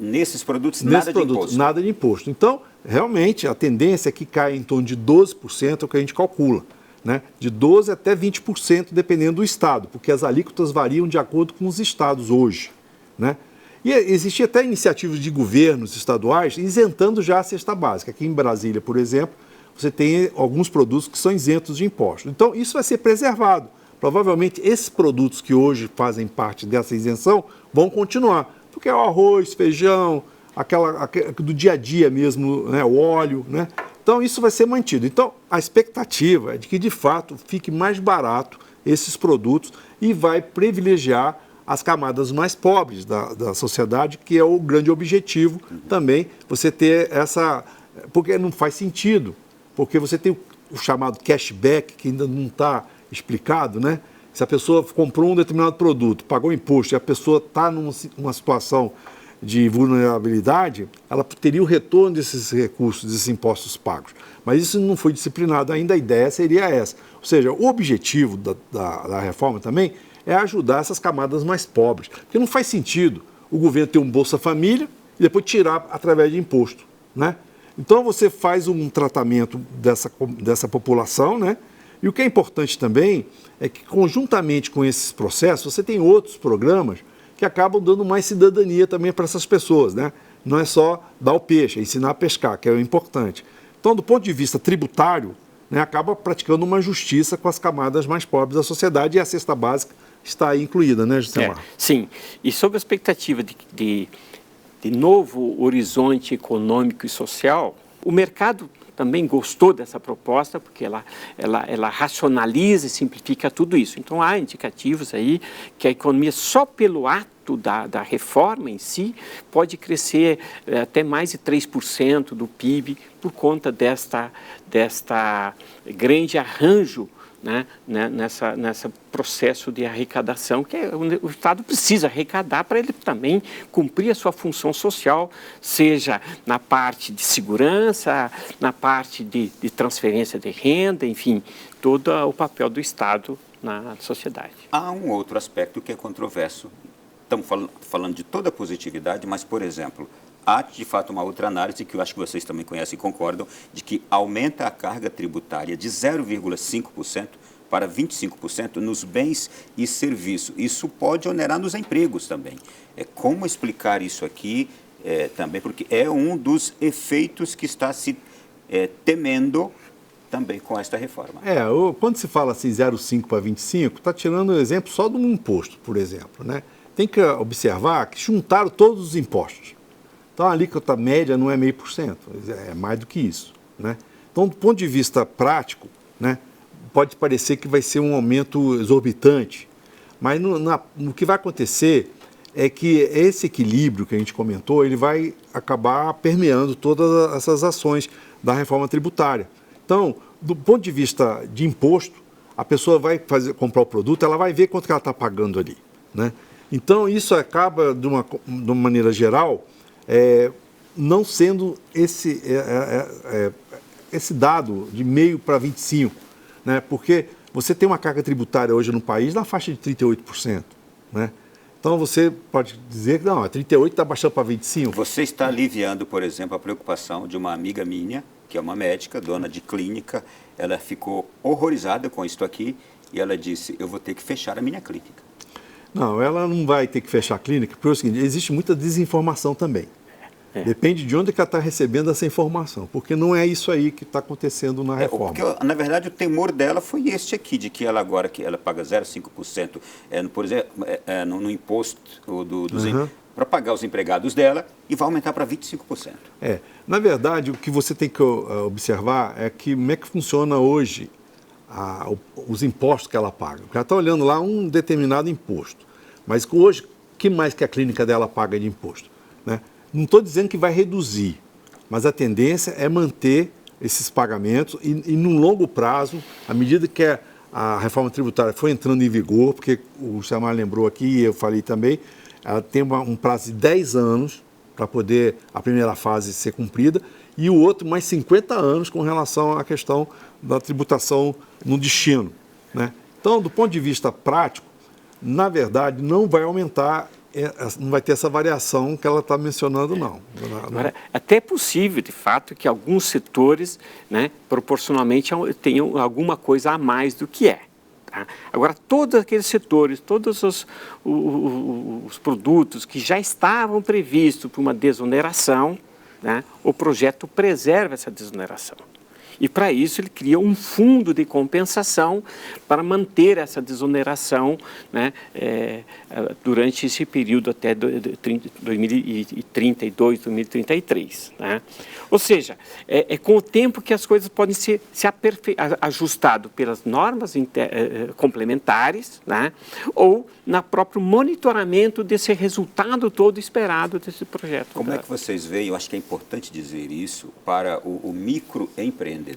[SPEAKER 1] Nesses produtos, nada de imposto?
[SPEAKER 3] Nada de imposto. Então, realmente, a tendência é que caia em torno de 12%, é o que a gente calcula, né? De 12% até 20%, dependendo do estado, porque as alíquotas variam de acordo com os estados hoje, né? E existem até iniciativas de governos estaduais isentando já a cesta básica. Aqui em Brasília, por exemplo, você tem alguns produtos que são isentos de imposto. Então, isso vai ser preservado. Provavelmente, esses produtos que hoje fazem parte dessa isenção vão continuar. Porque é o arroz, feijão, aquela do dia a dia mesmo, né, o óleo, né? Então, isso vai ser mantido. Então, a expectativa é de que, de fato, fique mais barato esses produtos e vai privilegiar as camadas mais pobres da sociedade, que é o grande objetivo também, você ter essa... Porque não faz sentido, porque você tem o chamado cashback, que ainda não está explicado, né? Se a pessoa comprou um determinado produto, pagou imposto e a pessoa está numa situação de vulnerabilidade, ela teria o retorno desses recursos, desses impostos pagos. Mas isso não foi disciplinado ainda, a ideia seria essa. Ou seja, o objetivo da reforma também é ajudar essas camadas mais pobres. Porque não faz sentido o governo ter um Bolsa Família e depois tirar através de imposto, né? Então você faz um tratamento dessa população, né? E o que é importante também é que, conjuntamente com esses processos, você tem outros programas que acabam dando mais cidadania também para essas pessoas, né? Não é só dar o peixe, é ensinar a pescar, que é o importante. Então, do ponto de vista tributário, né, acaba praticando uma justiça com as camadas mais pobres da sociedade, e a cesta básica está aí incluída, né, Josemar?
[SPEAKER 2] Sim, e sob a expectativa de novo horizonte econômico e social, o mercado também gostou dessa proposta, porque ela racionaliza e simplifica tudo isso. Então, há indicativos aí que a economia, só pelo ato da reforma em si, pode crescer até mais de 3% do PIB por conta desta grande arranjo, né, nessa processo de arrecadação, que o Estado precisa arrecadar para ele também cumprir a sua função social, seja na parte de segurança, na parte de transferência de renda, enfim, todo o papel do Estado na sociedade.
[SPEAKER 1] Há um outro aspecto que é controverso. Estamos falando de toda a positividade, mas, por exemplo, há de fato uma outra análise que eu acho que vocês também conhecem e concordam, de que aumenta a carga tributária de 0,5% para 25% nos bens e serviços. Isso pode onerar nos empregos também. Como explicar isso aqui também? Porque é um dos efeitos que está se temendo também com esta reforma.
[SPEAKER 3] Quando se fala assim 0,5 para 25, está tirando o exemplo só de um imposto, por exemplo, né? Tem que observar que juntaram todos os impostos. Então, a alíquota média não é 0,5%, é mais do que isso, né? Então, do ponto de vista prático, né, pode parecer que vai ser um aumento exorbitante, mas no que vai acontecer é que esse equilíbrio que a gente comentou, ele vai acabar permeando todas essas ações da reforma tributária. Então, do ponto de vista de imposto, a pessoa vai comprar o produto, ela vai ver quanto que ela está pagando ali, né? Então, isso acaba, de uma maneira geral, não sendo esse dado de 0,5 para 25%, né? Porque você tem uma carga tributária hoje no país na faixa de 38%, né? Então, você pode dizer que não, a 38% está baixando para 25%.
[SPEAKER 1] Você está aliviando, por exemplo, a preocupação de uma amiga minha, que é uma médica, dona de clínica. Ela ficou horrorizada com isso aqui e ela disse, eu vou ter que fechar a minha clínica.
[SPEAKER 3] Não, ela não vai ter que fechar a clínica, porque é o seguinte, existe muita desinformação também. Depende de onde que ela está recebendo essa informação, porque não é isso aí que está acontecendo na reforma.
[SPEAKER 1] Porque, na verdade, o temor dela foi este aqui, de que ela agora que ela paga 0,5% por exemplo, no imposto para pagar os empregados dela, e vai aumentar para 25%.
[SPEAKER 3] Na verdade, o que você tem que observar é que como é que funciona hoje os impostos que ela paga. Porque ela está olhando lá um determinado imposto, mas hoje, o que mais que a clínica dela paga de imposto, né? Não estou dizendo que vai reduzir, mas a tendência é manter esses pagamentos e num longo prazo, à medida que a reforma tributária foi entrando em vigor, porque o Samar lembrou aqui e eu falei também, ela tem um prazo de 10 anos para poder a primeira fase ser cumprida e o outro mais 50 anos com relação à questão da tributação no destino, né? Então, do ponto de vista prático, na verdade, não vai aumentar, não vai ter essa variação que ela está mencionando, não.
[SPEAKER 2] Agora, até é possível, de fato, que alguns setores, né, proporcionalmente tenham alguma coisa a mais do que é. Tá? Agora, todos aqueles setores, todos os produtos que já estavam previstos para uma desoneração, né, o projeto preserva essa desoneração. E, para isso, ele cria um fundo de compensação para manter essa desoneração, né, durante esse período até 2032, 2033. Né? Ou seja, com o tempo que as coisas podem ser ajustadas pelas normas complementares, né, ou no próprio monitoramento desse resultado todo esperado desse projeto.
[SPEAKER 1] Como é que vocês veem, eu acho que é importante dizer isso, para o microempreendedor,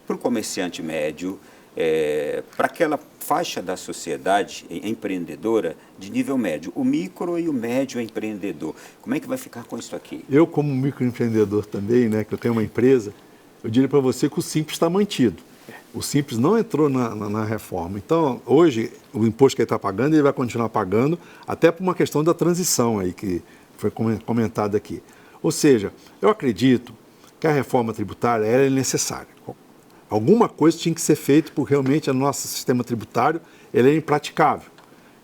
[SPEAKER 1] para o comerciante médio, para aquela faixa da sociedade empreendedora de nível médio, o micro e o médio empreendedor. Como é que vai ficar com isso aqui?
[SPEAKER 3] Eu, como microempreendedor também, né, que eu tenho uma empresa, eu diria para você que o simples está mantido. O Simples não entrou na reforma. Então, hoje, o imposto que ele está pagando, ele vai continuar pagando, até por uma questão da transição aí, que foi comentada aqui. Ou seja, eu acredito que a reforma tributária ela é necessária. Alguma coisa tinha que ser feita, porque realmente o nosso sistema tributário ele é impraticável.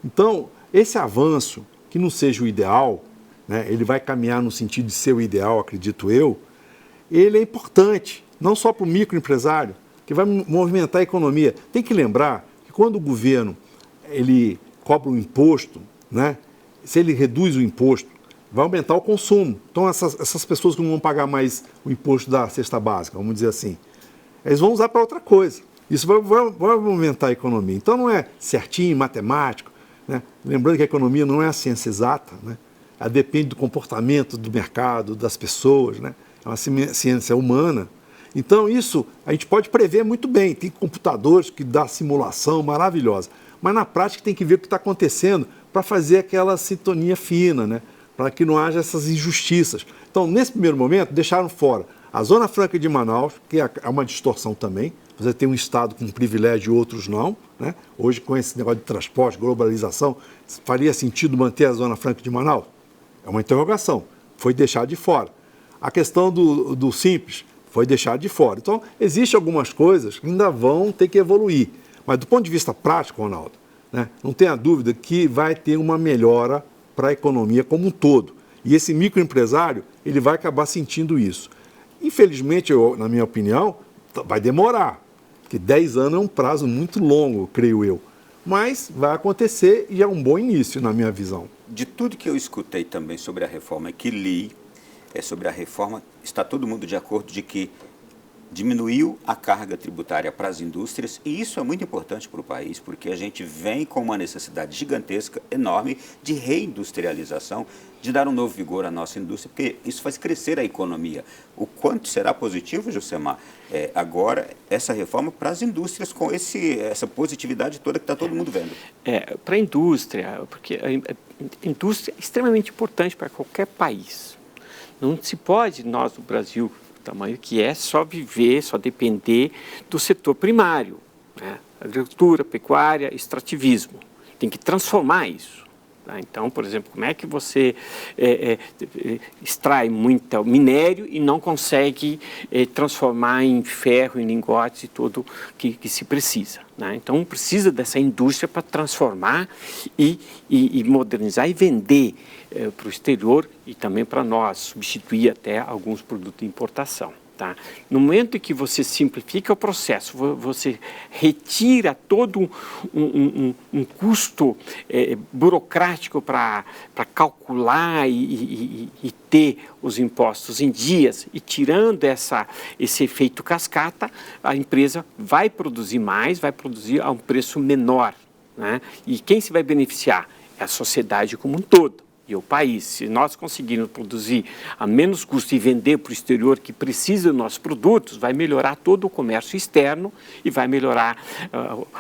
[SPEAKER 3] Então, esse avanço, que não seja o ideal, né, ele vai caminhar no sentido de ser o ideal, acredito eu, ele é importante, não só para o microempresário, que vai movimentar a economia. Tem que lembrar que quando o governo ele cobra um imposto, né, se ele reduz o imposto, vai aumentar o consumo. Então, essas pessoas que não vão pagar mais o imposto da cesta básica, vamos dizer assim, eles vão usar para outra coisa. Isso vai movimentar a economia. Então, não é certinho, matemático, né? Lembrando que a economia não é a ciência exata, né? Ela depende do comportamento do mercado, das pessoas, né? É uma ciência humana. Então, isso a gente pode prever muito bem. Tem computadores que dão simulação maravilhosa. Mas, na prática, tem que ver o que está acontecendo para fazer aquela sintonia fina, né? Para que não haja essas injustiças. Então, nesse primeiro momento, deixaram fora a Zona Franca de Manaus, que é uma distorção também. Você tem um estado com privilégio e outros não, né? Hoje, com esse negócio de transporte, globalização, faria sentido manter a Zona Franca de Manaus? É uma interrogação. Foi deixado de fora. A questão do Simples foi deixado de fora. Então, existem algumas coisas que ainda vão ter que evoluir. Mas, do ponto de vista prático, Ronaldo, né, não tenha dúvida que vai ter uma melhora para a economia como um todo. E esse microempresário, ele vai acabar sentindo isso. Infelizmente, na minha opinião, vai demorar, porque 10 anos é um prazo muito longo, creio eu. Mas vai acontecer e é um bom início, na minha visão.
[SPEAKER 1] De tudo que eu escutei também sobre a reforma que li, sobre a reforma, está todo mundo de acordo de que diminuiu a carga tributária para as indústrias, e isso é muito importante para o país, porque a gente vem com uma necessidade gigantesca, enorme, de reindustrialização, de dar um novo vigor à nossa indústria, porque isso faz crescer a economia. O quanto será positivo, Josemar, agora essa reforma para as indústrias, com essa positividade toda que está todo mundo vendo?
[SPEAKER 2] Para a indústria, porque a indústria é extremamente importante para qualquer país. Não se pode, nós do Brasil, o tamanho que é, só viver, só depender do setor primário, né? Agricultura, pecuária, extrativismo. Tem que transformar isso. Tá? Então, por exemplo, como é que você extrai muito minério e não consegue transformar em ferro, em lingotes e tudo que se precisa, né? Então, precisa dessa indústria para transformar e modernizar e vender para o exterior e também para nós, substituir até alguns produtos de importação. Tá? No momento em que você simplifica o processo, você retira todo um custo burocrático para calcular e ter os impostos em dias, e tirando esse efeito cascata, a empresa vai produzir mais, vai produzir a um preço menor, né? E quem se vai beneficiar? É a sociedade como um todo. E o país, se nós conseguirmos produzir a menos custo e vender para o exterior que precisa dos nossos produtos, vai melhorar todo o comércio externo e vai melhorar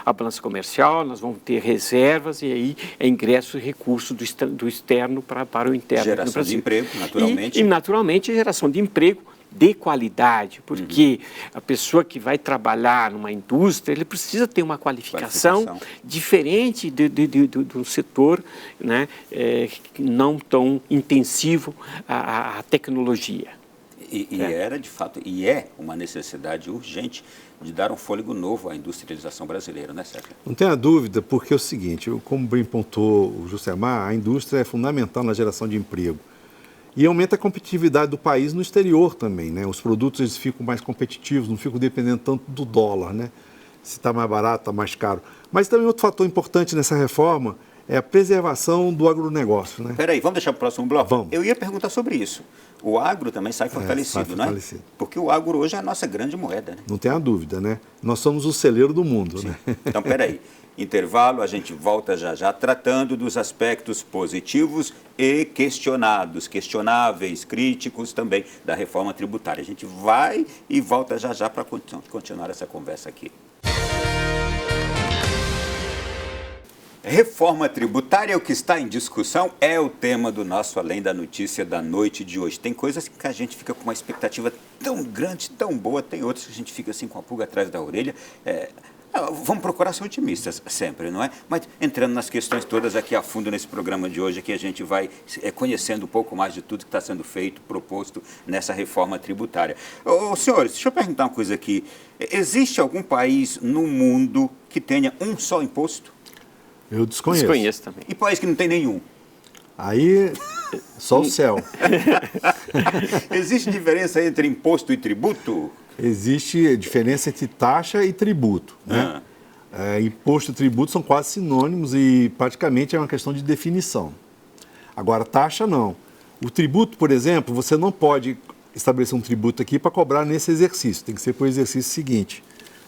[SPEAKER 2] a balança comercial, nós vamos ter reservas e aí ingresso e recurso do externo para o interno.
[SPEAKER 1] Geração de emprego, naturalmente.
[SPEAKER 2] E naturalmente, geração de emprego de qualidade, porque a pessoa que vai trabalhar numa indústria, ele precisa ter uma qualificação diferente do setor, né, não tão intensivo à tecnologia.
[SPEAKER 1] Era, de fato, e é uma necessidade urgente de dar um fôlego novo à industrialização brasileira, né, Sérgio?
[SPEAKER 3] Não tenha dúvida, porque é o seguinte, como bem pontuou o Josemar, a indústria é fundamental na geração de emprego. E aumenta a competitividade do país no exterior também, né? Os produtos eles ficam mais competitivos, não ficam dependendo tanto do dólar, né? Se está mais barato, está mais caro. Mas também outro fator importante nessa reforma é a preservação do agronegócio, né?
[SPEAKER 1] Peraí, vamos deixar para o próximo bloco?
[SPEAKER 3] Vamos.
[SPEAKER 1] Eu ia perguntar sobre isso. O agro também sai fortalecido,
[SPEAKER 3] sai fortalecido,
[SPEAKER 1] né? Porque o agro hoje é a nossa grande moeda, né?
[SPEAKER 3] Não tenha dúvida, né? Nós somos o celeiro do mundo,
[SPEAKER 1] Sim.
[SPEAKER 3] né?
[SPEAKER 1] Então, peraí. Intervalo, a gente volta já tratando dos aspectos positivos e questionáveis, críticos também da reforma tributária. A gente vai e volta já para continuar essa conversa aqui. Reforma tributária é o que está em discussão, é o tema do nosso Além da Notícia da noite de hoje. Tem coisas que a gente fica com uma expectativa tão grande, tão boa, tem outras que a gente fica assim com a pulga atrás da orelha. Vamos procurar ser otimistas sempre, não é? Mas entrando nas questões todas aqui a fundo nesse programa de hoje, aqui a gente vai conhecendo um pouco mais de tudo que está sendo feito, proposto nessa reforma tributária. Senhores, deixa eu perguntar uma coisa aqui. Existe algum país no mundo que tenha um só imposto?
[SPEAKER 3] Eu desconheço.
[SPEAKER 2] Desconheço também.
[SPEAKER 1] E país que não tem nenhum?
[SPEAKER 3] Aí, só o céu.
[SPEAKER 1] Existe diferença entre imposto e tributo?
[SPEAKER 3] Existe diferença entre taxa e tributo, né? Imposto e tributo são quase sinônimos e praticamente é uma questão de definição. Agora, taxa não. O tributo, por exemplo, você não pode estabelecer um tributo aqui para cobrar nesse exercício, tem que ser para o exercício seguinte.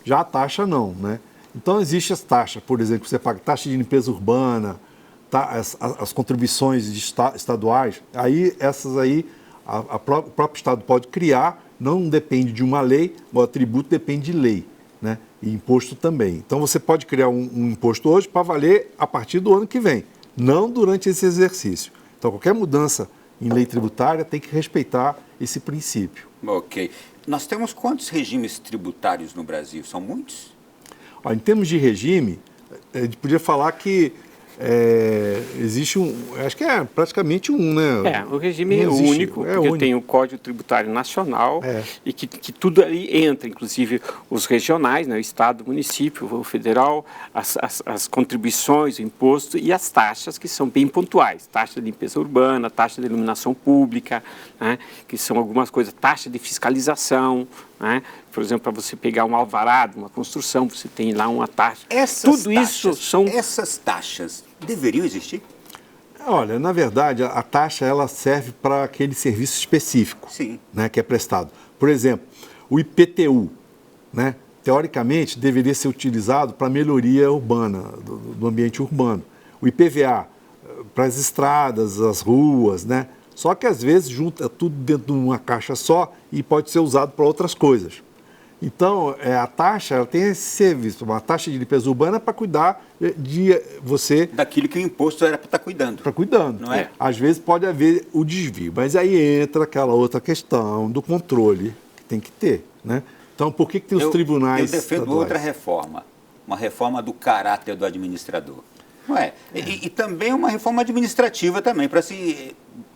[SPEAKER 3] Já a taxa não, né? Então, existem as taxas, por exemplo, você paga taxa de limpeza urbana, as contribuições estaduais, aí essas aí o próprio Estado pode criar, não depende de uma lei, o tributo depende de lei, né? E imposto também. Então, você pode criar um imposto hoje para valer a partir do ano que vem, não durante esse exercício. Então, qualquer mudança em lei tributária tem que respeitar esse princípio.
[SPEAKER 1] Ok. Nós temos quantos regimes tributários no Brasil? São muitos?
[SPEAKER 3] Em termos de regime, a gente podia falar que existe acho que é praticamente né?
[SPEAKER 2] O regime é único, porque tem o Código Tributário Nacional e que tudo ali entra, inclusive os regionais, né? O Estado, o município, o federal, as contribuições, o imposto e as taxas que são bem pontuais. Taxa de limpeza urbana, taxa de iluminação pública, né? Que são algumas coisas, taxa de fiscalização, né? Por exemplo, para você pegar um alvarado, uma construção, você tem lá uma taxa. Essas
[SPEAKER 1] taxas deveriam existir?
[SPEAKER 3] Olha, na verdade, a taxa ela serve para aquele serviço específico, né, que é prestado. Por exemplo, o IPTU, né, teoricamente, deveria ser utilizado para a melhoria urbana, do ambiente urbano. O IPVA, para as estradas, as ruas, né? Só que, às vezes, junta tudo dentro de uma caixa só e pode ser usado para outras coisas. Então, a taxa ela tem esse serviço, uma taxa de limpeza urbana para cuidar de você...
[SPEAKER 1] Daquilo que o imposto era para estar cuidando.
[SPEAKER 3] Para cuidando.
[SPEAKER 1] Não é?
[SPEAKER 3] Às vezes pode haver o desvio, mas aí entra aquela outra questão do controle que tem que ter, né? Então, por que tem os tribunais
[SPEAKER 1] Eu defendo
[SPEAKER 3] estaduais?
[SPEAKER 1] outra reforma, uma reforma do caráter do administrador. Não é? E também uma reforma administrativa também, para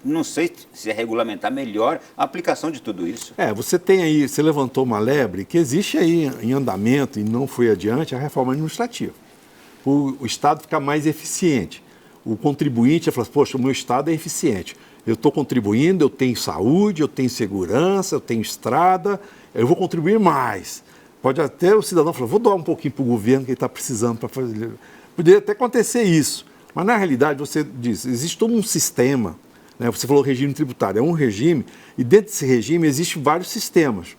[SPEAKER 1] não sei se regulamentar melhor a aplicação de tudo isso.
[SPEAKER 3] Você levantou uma lebre que existe aí em andamento e não foi adiante, a reforma administrativa. O Estado ficar mais eficiente. O contribuinte fala assim, poxa, o meu Estado é eficiente. Eu estou contribuindo, eu tenho saúde, eu tenho segurança, eu tenho estrada, eu vou contribuir mais. Pode até o cidadão falar, vou doar um pouquinho para o governo que ele está precisando para fazer. Poderia até acontecer isso, mas na realidade você diz, existe todo um sistema, né? Você falou regime tributário, é um regime, e dentro desse regime existem vários sistemas.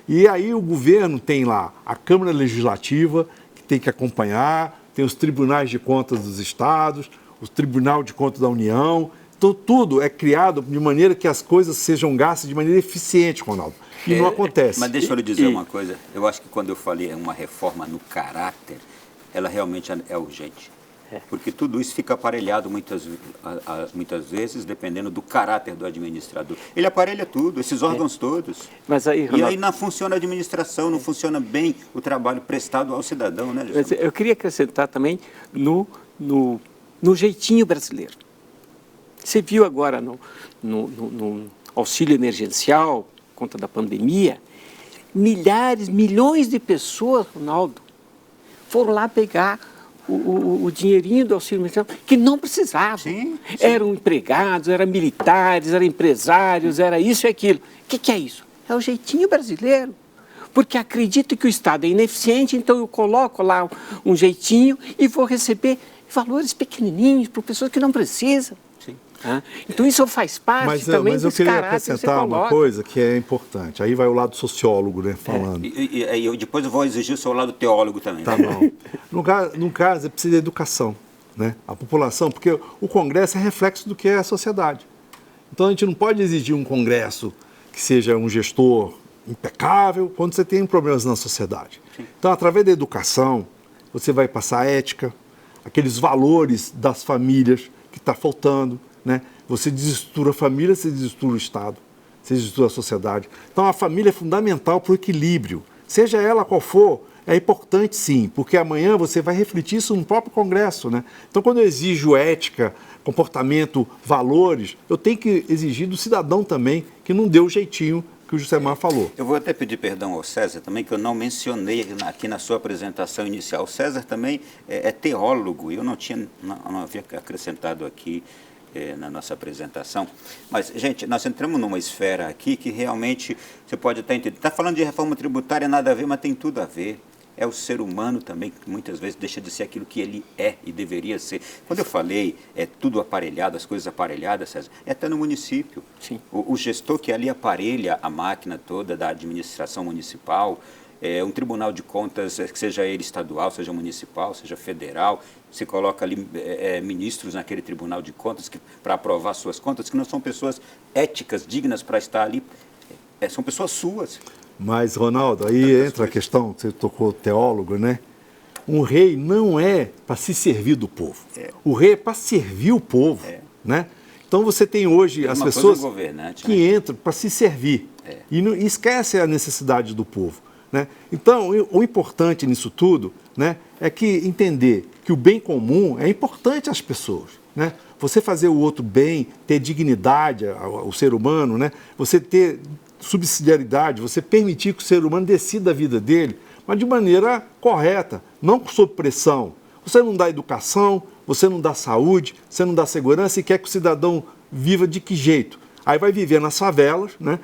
[SPEAKER 3] E aí o governo tem lá a Câmara Legislativa, que tem que acompanhar, tem os tribunais de contas dos estados, o Tribunal de Contas da União, então tudo é criado de maneira que as coisas sejam gastas de maneira eficiente, Ronaldo, e não acontece.
[SPEAKER 1] Mas deixa eu lhe dizer uma coisa, eu acho que quando eu falei uma reforma no caráter, ela realmente é urgente. Porque tudo isso fica aparelhado muitas vezes, dependendo do caráter do administrador. Ele aparelha tudo, esses órgãos todos.
[SPEAKER 2] Mas aí, Ronaldo,
[SPEAKER 1] e aí não funciona a administração, não funciona bem o trabalho prestado ao cidadão, né,
[SPEAKER 2] mas eu queria acrescentar também no jeitinho brasileiro. Você viu agora no auxílio emergencial, por conta da pandemia, milhões de pessoas, Ronaldo, foram lá pegar o dinheirinho do auxílio emergencial que não precisavam.
[SPEAKER 1] Sim.
[SPEAKER 2] Eram empregados, eram militares, eram empresários, era isso e aquilo. O que é isso? É o jeitinho brasileiro. Porque acredito que o Estado é ineficiente, então eu coloco lá um jeitinho e vou receber valores pequenininhos para pessoas que não precisam.
[SPEAKER 1] Sim.
[SPEAKER 2] Então isso faz parte também
[SPEAKER 3] mas eu
[SPEAKER 2] desse
[SPEAKER 3] queria
[SPEAKER 2] caráter
[SPEAKER 3] acrescentar uma coisa que é importante. Aí vai o lado sociólogo, né, falando.
[SPEAKER 1] E depois eu vou exigir o seu lado teólogo também.
[SPEAKER 3] Tá bom. No caso, é preciso de educação, né? A população, porque o Congresso é reflexo do que é a sociedade. Então a gente não pode exigir um Congresso que seja um gestor impecável quando você tem problemas na sociedade. Sim. Então, através da educação, você vai passar ética, aqueles valores das famílias que está faltando, né? Você desestrutura a família, você desestrutura o Estado, você desestrutura a sociedade. Então, a família é fundamental para o equilíbrio. Seja ela qual for, é importante sim, porque amanhã você vai refletir isso no próprio Congresso, né? Então, quando eu exijo ética, comportamento, valores, eu tenho que exigir do cidadão também, que não deu o jeitinho que o Jusemar falou.
[SPEAKER 1] Eu vou até pedir perdão ao César também, que eu não mencionei aqui na sua apresentação inicial. O César também é teólogo, eu não havia acrescentado aqui na nossa apresentação. Mas, gente, nós entramos numa esfera aqui que realmente você pode até entender. Está falando de reforma tributária, nada a ver, mas tem tudo a ver. É o ser humano também, que muitas vezes deixa de ser aquilo que ele é e deveria ser. Quando eu falei, é tudo aparelhado, as coisas aparelhadas, César, é até no município.
[SPEAKER 2] Sim.
[SPEAKER 1] O gestor que ali aparelha a máquina toda da administração municipal, um tribunal de contas, seja ele estadual, seja municipal, seja federal, se coloca ali ministros naquele tribunal de contas para aprovar suas contas, que não são pessoas éticas, dignas para estar ali, são pessoas suas.
[SPEAKER 3] Mas, Ronaldo, aí entra a questão, você tocou teólogo, né? Um rei não é para se servir do povo. O rei é para servir o povo, né? Então você tem hoje as pessoas que entram para se servir e não esquece a necessidade do povo, né? Então, o importante nisso tudo, né, é que entender que o bem comum é importante às pessoas, né? Você fazer o outro bem, ter dignidade ao ser humano, né? Você ter subsidiariedade, você permitir que o ser humano decida a vida dele, mas de maneira correta, não sob pressão. Você não dá educação, você não dá saúde, você não dá segurança e quer que o cidadão viva de que jeito? Aí vai viver nas favelas, né?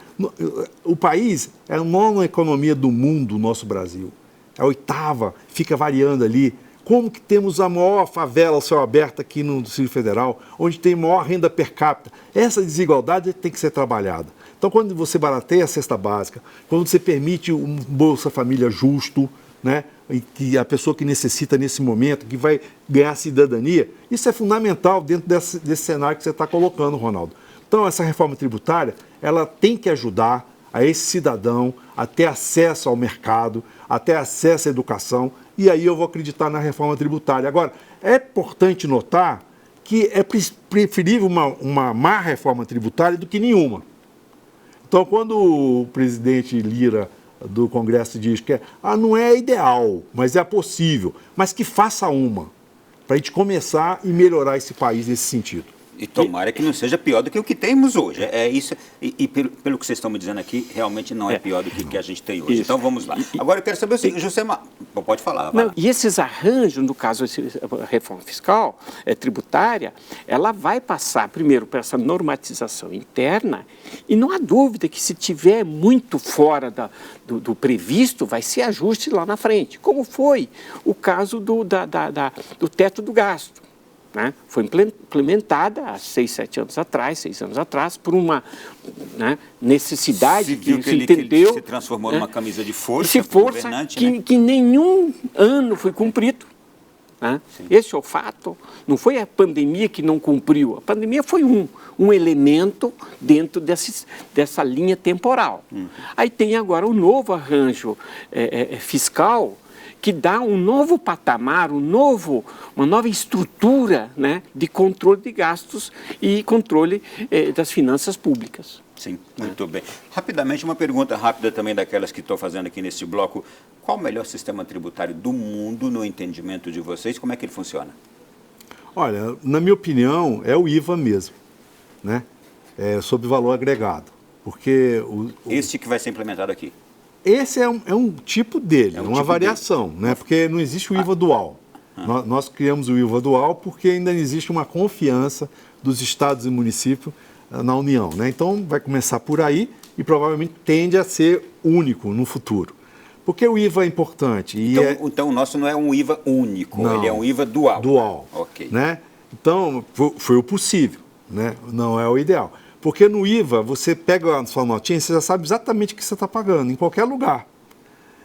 [SPEAKER 3] O país é a nona economia do mundo, o nosso Brasil. É a oitava, fica variando ali. Como que temos a maior favela ao céu aberto aqui no Distrito Federal, onde tem maior renda per capita? Essa desigualdade tem que ser trabalhada. Então, quando você barateia a cesta básica, quando você permite um Bolsa Família justo, né, e que a pessoa que necessita nesse momento, que vai ganhar cidadania, isso é fundamental dentro desse cenário que você está colocando, Ronaldo. Então, essa reforma tributária, ela tem que ajudar a esse cidadão a ter acesso ao mercado, a ter acesso à educação, e aí eu vou acreditar na reforma tributária. Agora, é importante notar que é preferível uma má reforma tributária do que nenhuma. Então, quando o presidente Lira do Congresso diz que não é ideal, mas é possível, mas que faça uma, para a gente começar e melhorar esse país nesse sentido.
[SPEAKER 1] E tomara que não seja pior do que o que temos hoje. É isso. E pelo que vocês estão me dizendo aqui, realmente não é pior do que a gente tem hoje. Isso. Então vamos lá. Agora eu quero saber o seguinte, Jusemar, pode falar.
[SPEAKER 2] Não, e esses arranjos, no caso a reforma fiscal, tributária, ela vai passar primeiro por essa normatização interna e não há dúvida que se tiver muito fora do previsto, vai ser ajuste lá na frente, como foi o caso do teto do gasto. Né? Foi implementada há 6 anos atrás, por uma necessidade que se entendeu.
[SPEAKER 1] Que ele se transformou numa camisa de força
[SPEAKER 2] que nenhum ano foi cumprido. Né? Esse é o fato. Não foi a pandemia que não cumpriu. A pandemia foi um elemento dentro dessa linha temporal. Aí tem agora um novo arranjo fiscal que dá um novo patamar, uma nova estrutura, né, de controle de gastos e controle das finanças públicas.
[SPEAKER 1] Sim, muito bem. Rapidamente, uma pergunta rápida também daquelas que estou fazendo aqui nesse bloco. Qual o melhor sistema tributário do mundo, no entendimento de vocês? Como é que ele funciona?
[SPEAKER 3] Olha, na minha opinião, é o IVA mesmo, né? Sobre valor agregado. Porque
[SPEAKER 1] Esse que vai ser implementado aqui.
[SPEAKER 3] Esse é um tipo dele, uma variação, né? Porque não existe o IVA dual. Nós criamos o IVA dual porque ainda existe uma confiança dos estados e municípios na União, né? Então, vai começar por aí e provavelmente tende a ser único no futuro. Porque o IVA é importante.
[SPEAKER 1] Então o nosso não é um IVA único, não, ele é um IVA dual.
[SPEAKER 3] Dual,
[SPEAKER 1] ok.
[SPEAKER 3] Né? Então, foi o possível, né? Não é o ideal. Porque no IVA, você pega a sua notinha e você já sabe exatamente o que você está pagando, em qualquer lugar.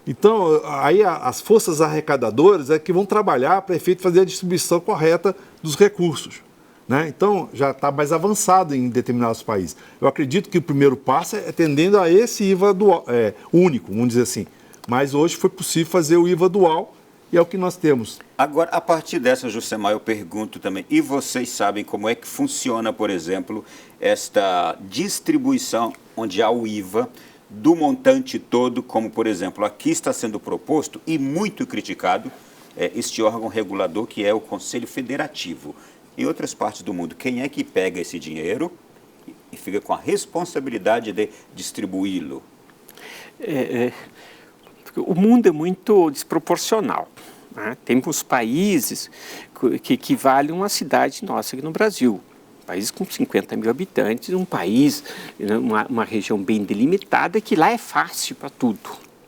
[SPEAKER 3] Então, aí as forças arrecadadoras é que vão trabalhar para efeito fazer a distribuição correta dos recursos. Né? Então, já está mais avançado em determinados países. Eu acredito que o primeiro passo é tendendo a esse IVA dual, único, vamos dizer assim. Mas hoje foi possível fazer o IVA dual E é o que nós temos.
[SPEAKER 1] Agora, a partir dessa, Jucemar, eu pergunto também, e vocês sabem como é que funciona, por exemplo, esta distribuição onde há o IVA do montante todo, como, por exemplo, aqui está sendo proposto e muito criticado, este órgão regulador que é o Conselho Federativo. Em outras partes do mundo, quem é que pega esse dinheiro e fica com a responsabilidade de distribuí-lo?
[SPEAKER 2] O mundo é muito desproporcional. Né? Temos países que equivalem a uma cidade nossa aqui no Brasil. Um país com 50 mil habitantes, um país, uma região bem delimitada, que lá é fácil para tudo.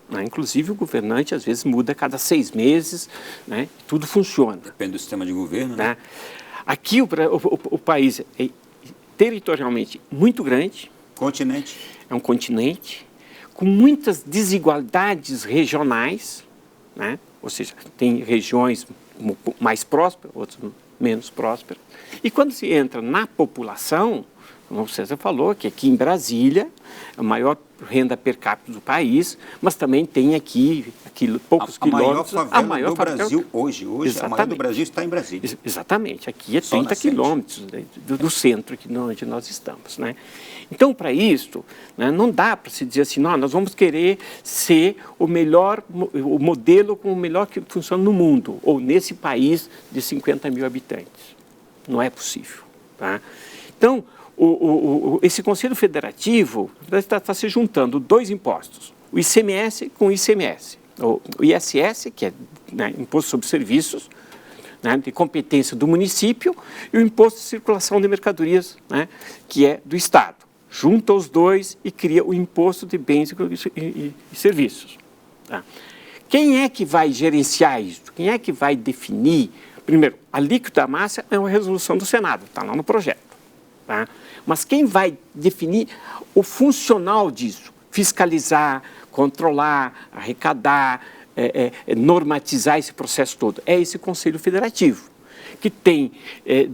[SPEAKER 2] Né? Inclusive o governante às vezes muda a cada 6 meses, né? Tudo funciona.
[SPEAKER 1] Depende do sistema de governo, né?
[SPEAKER 2] Aqui o país é territorialmente muito grande.
[SPEAKER 1] Continente.
[SPEAKER 2] É um continente com muitas desigualdades regionais, né? Ou seja, tem regiões mais prósperas, outras menos prósperas. E quando se entra na população, como o César falou, que aqui em Brasília, a maior renda per capita do país, mas também tem aqui poucos quilômetros.
[SPEAKER 1] A maior favela do Brasil hoje a maior do Brasil está em Brasília.
[SPEAKER 2] Exatamente, aqui é 30 quilômetros do centro onde nós estamos. Né? Então, para isso, né, não dá para se dizer assim, não, nós vamos querer ser o modelo com o melhor que funciona no mundo, ou nesse país de 50 mil habitantes. Não é possível. Tá? Então, esse Conselho Federativo está se juntando 2 impostos, o ICMS com o ICMS. O ISS, que é, né, Imposto sobre Serviços, né, de competência do município, e o Imposto de Circulação de Mercadorias, né, que é do Estado. Junta os 2 e cria o Imposto de Bens e Serviços. Tá? Quem é que vai gerenciar isso? Quem é que vai definir? Primeiro, a alíquota máxima é uma resolução do Senado, está lá no projeto. Tá? Mas quem vai definir o funcional disso? Fiscalizar, controlar, arrecadar, normatizar esse processo todo. É esse Conselho Federativo, que tem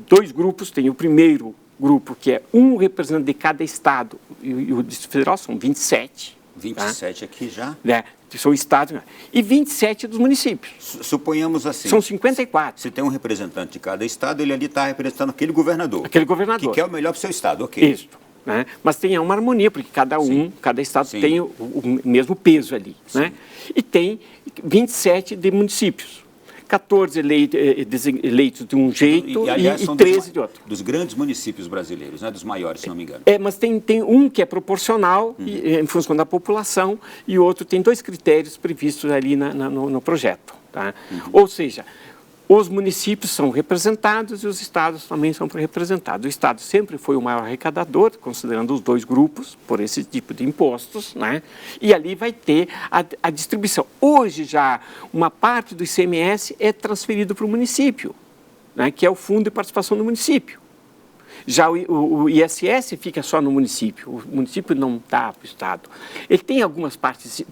[SPEAKER 2] 2 grupos. Tem o primeiro grupo, que é um representante de cada estado, e o Distrito Federal são 27.
[SPEAKER 1] 27 tá? Aqui já?
[SPEAKER 2] São estados, e 27 dos municípios.
[SPEAKER 1] Suponhamos assim.
[SPEAKER 2] São 54.
[SPEAKER 1] Se tem um representante de cada estado, ele ali está representando aquele governador.
[SPEAKER 2] Aquele governador.
[SPEAKER 1] Que quer o melhor para o seu estado, ok.
[SPEAKER 2] Isso. Né? Mas tem uma harmonia, porque cada estado
[SPEAKER 1] Sim.
[SPEAKER 2] tem o mesmo peso ali. Né? E tem 27 de municípios. 14 eleitos de um jeito e 13 de outro.
[SPEAKER 1] Dos grandes municípios brasileiros, né? Dos maiores, se não me engano.
[SPEAKER 2] Mas tem um que é proporcional, em função da população, e outro tem 2 critérios previstos ali no projeto. Tá? Ou seja, os municípios são representados e os estados também são representados. O estado sempre foi o maior arrecadador, considerando os 2 grupos, por esse tipo de impostos, né? E ali vai ter a distribuição. Hoje já uma parte do ICMS é transferido para o município, né? Que é o Fundo de Participação do Município. Já o ISS fica só no município, o município não dá para o Estado. Ele tem algumas partes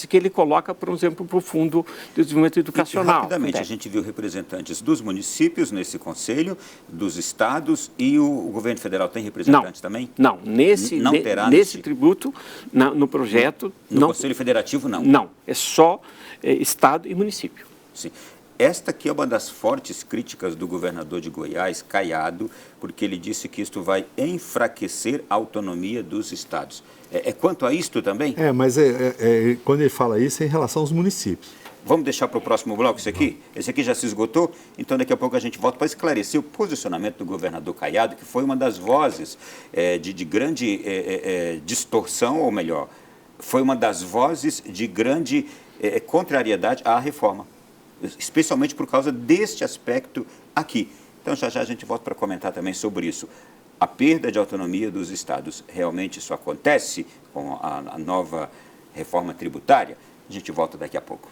[SPEAKER 2] que ele coloca, por exemplo, para o Fundo de Desenvolvimento Educacional.
[SPEAKER 1] E rapidamente, a gente viu representantes dos municípios nesse conselho, dos estados, e o governo federal tem representantes também?
[SPEAKER 2] Não, nesse tributo, no projeto...
[SPEAKER 1] No Conselho Federativo, não?
[SPEAKER 2] Não, é só Estado e município.
[SPEAKER 1] Sim. Esta aqui é uma das fortes críticas do governador de Goiás, Caiado, porque ele disse que isto vai enfraquecer a autonomia dos estados. Quanto a isto também?
[SPEAKER 3] Mas quando ele fala isso é em relação aos municípios.
[SPEAKER 1] Vamos deixar para o próximo bloco isso aqui? Esse aqui já se esgotou, então daqui a pouco a gente volta para esclarecer o posicionamento do governador Caiado, que foi uma das vozes de grande distorção, ou melhor, foi uma das vozes de grande contrariedade à reforma. Especialmente por causa deste aspecto aqui. Então, já a gente volta para comentar também sobre isso. A perda de autonomia dos estados, realmente isso acontece com a nova reforma tributária? A gente volta daqui a pouco.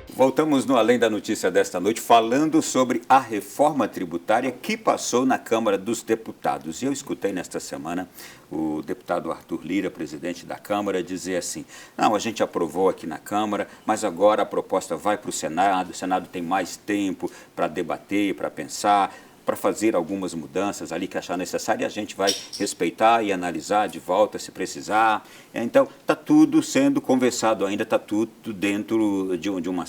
[SPEAKER 1] Voltamos no Além da Notícia desta noite, falando sobre a reforma tributária que passou na Câmara dos Deputados. E eu escutei nesta semana o deputado Arthur Lira, presidente da Câmara, dizer assim, não, a gente aprovou aqui na Câmara, mas agora a proposta vai para o Senado tem mais tempo para debater, para pensar, para fazer algumas mudanças ali que achar necessário, e a gente vai respeitar e analisar de volta se precisar. Então, está tudo sendo conversado ainda, está tudo dentro de um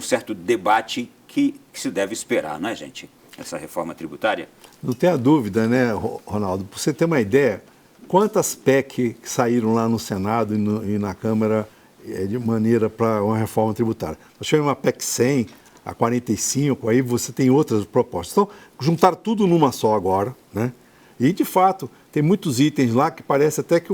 [SPEAKER 1] certo debate que se deve esperar, não é, gente? Essa reforma tributária.
[SPEAKER 3] Não tenha dúvida, né, Ronaldo? Para você ter uma ideia, quantas PEC que saíram lá no Senado e na Câmara de maneira para uma reforma tributária? Nós tivemos uma PEC 100, a 45, aí você tem outras propostas. Então, juntaram tudo numa só agora, né? E, de fato, tem muitos itens lá que parece até que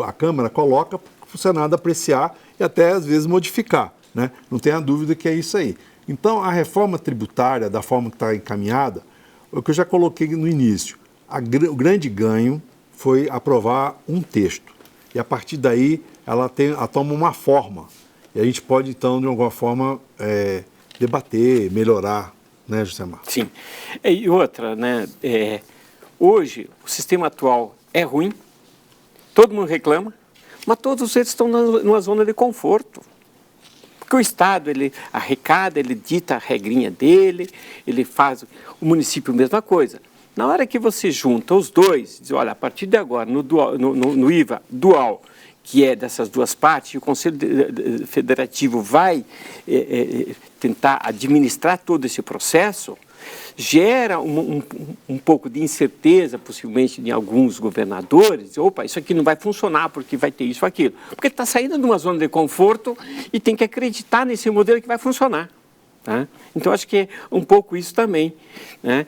[SPEAKER 3] a Câmara coloca para o Senado apreciar e até, às vezes, modificar, né? Não tenha dúvida que é isso aí. Então, a reforma tributária, da forma que está encaminhada, o que eu já coloquei no início, o grande ganho foi aprovar um texto. E, a partir daí, ela toma uma forma. E a gente pode, então, de alguma forma, debater, melhorar, né, Josemar?
[SPEAKER 2] Sim. E outra, né, hoje o sistema atual é ruim, todo mundo reclama, mas todos eles estão numa zona de conforto. Porque o Estado, ele arrecada, ele dita a regrinha dele, ele faz, o município a mesma coisa. Na hora que você junta os dois, diz, olha, a partir de agora, no IVA dual, que é dessas duas partes, o Conselho Federativo vai tentar administrar todo esse processo, gera um pouco de incerteza, possivelmente, em alguns governadores. Opa, isso aqui não vai funcionar porque vai ter isso ou aquilo. Porque está saindo de uma zona de conforto e tem que acreditar nesse modelo que vai funcionar. Tá? Então, acho que é um pouco isso também, né?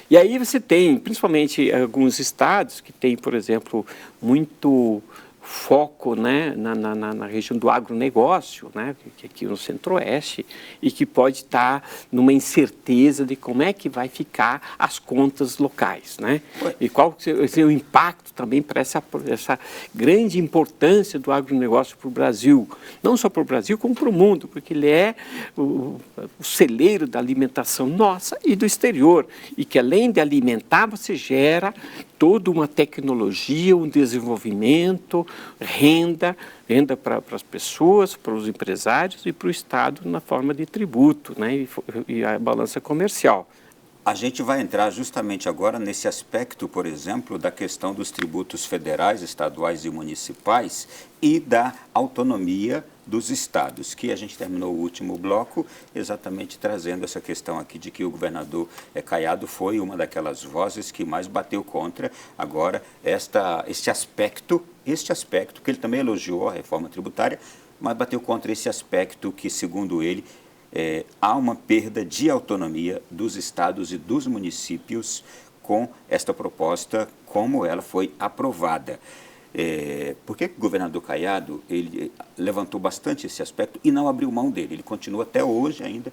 [SPEAKER 2] E aí você tem, principalmente, alguns estados que têm, por exemplo, muito foco, né, na região do agronegócio, né, que aqui no Centro-Oeste, e que pode estar numa incerteza de como é que vai ficar as contas locais, né? E qual seria o impacto também para essa grande importância do agronegócio para o Brasil, não só para o Brasil, como para o mundo, porque ele é o celeiro da alimentação nossa e do exterior, e que além de alimentar, você gera toda uma tecnologia, um desenvolvimento, renda para as pessoas, para os empresários e para o Estado na forma de tributo, né, e a balança comercial.
[SPEAKER 1] A gente vai entrar justamente agora nesse aspecto, por exemplo, da questão dos tributos federais, estaduais e municipais e da autonomia dos estados, que a gente terminou o último bloco exatamente trazendo essa questão aqui de que o governador Caiado foi uma daquelas vozes que mais bateu contra agora este aspecto, que ele também elogiou a reforma tributária, mas bateu contra esse aspecto que, segundo ele, há uma perda de autonomia dos estados e dos municípios com esta proposta, como ela foi aprovada. Porque o governador Caiado, ele levantou bastante esse aspecto e não abriu mão dele. Ele continua até hoje ainda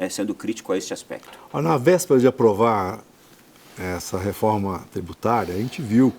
[SPEAKER 1] sendo crítico a esse aspecto.
[SPEAKER 3] Na véspera de aprovar essa reforma tributária, a gente viu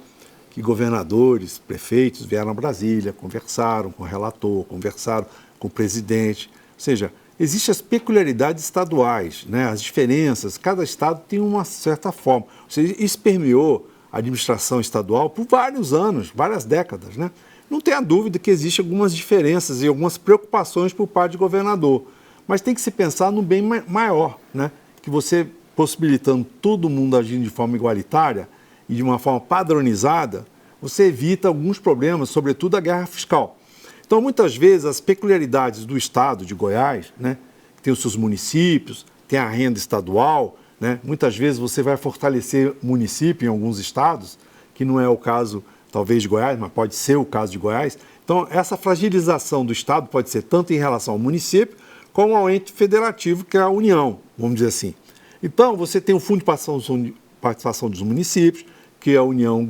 [SPEAKER 3] que governadores, prefeitos vieram a Brasília, conversaram com o relator, conversaram com o presidente. Ou seja, existem as peculiaridades estaduais, né? As diferenças, cada estado tem uma certa forma. Ou seja, isso permeou a administração estadual por vários anos, várias décadas, né? Não tenha dúvida que existem algumas diferenças e algumas preocupações por parte do governador, mas tem que se pensar no bem maior, né? Que você, possibilitando todo mundo agindo de forma igualitária e de uma forma padronizada, você evita alguns problemas, sobretudo a guerra fiscal. Então, muitas vezes, as peculiaridades do estado de Goiás, né, tem os seus municípios, tem a renda estadual, né, muitas vezes você vai fortalecer município em alguns estados, que não é o caso, talvez, de Goiás, mas pode ser o caso de Goiás. Então, essa fragilização do estado pode ser tanto em relação ao município, como ao ente federativo, que é a União, vamos dizer assim. Então, você tem o Fundo de Participação dos Municípios, que a União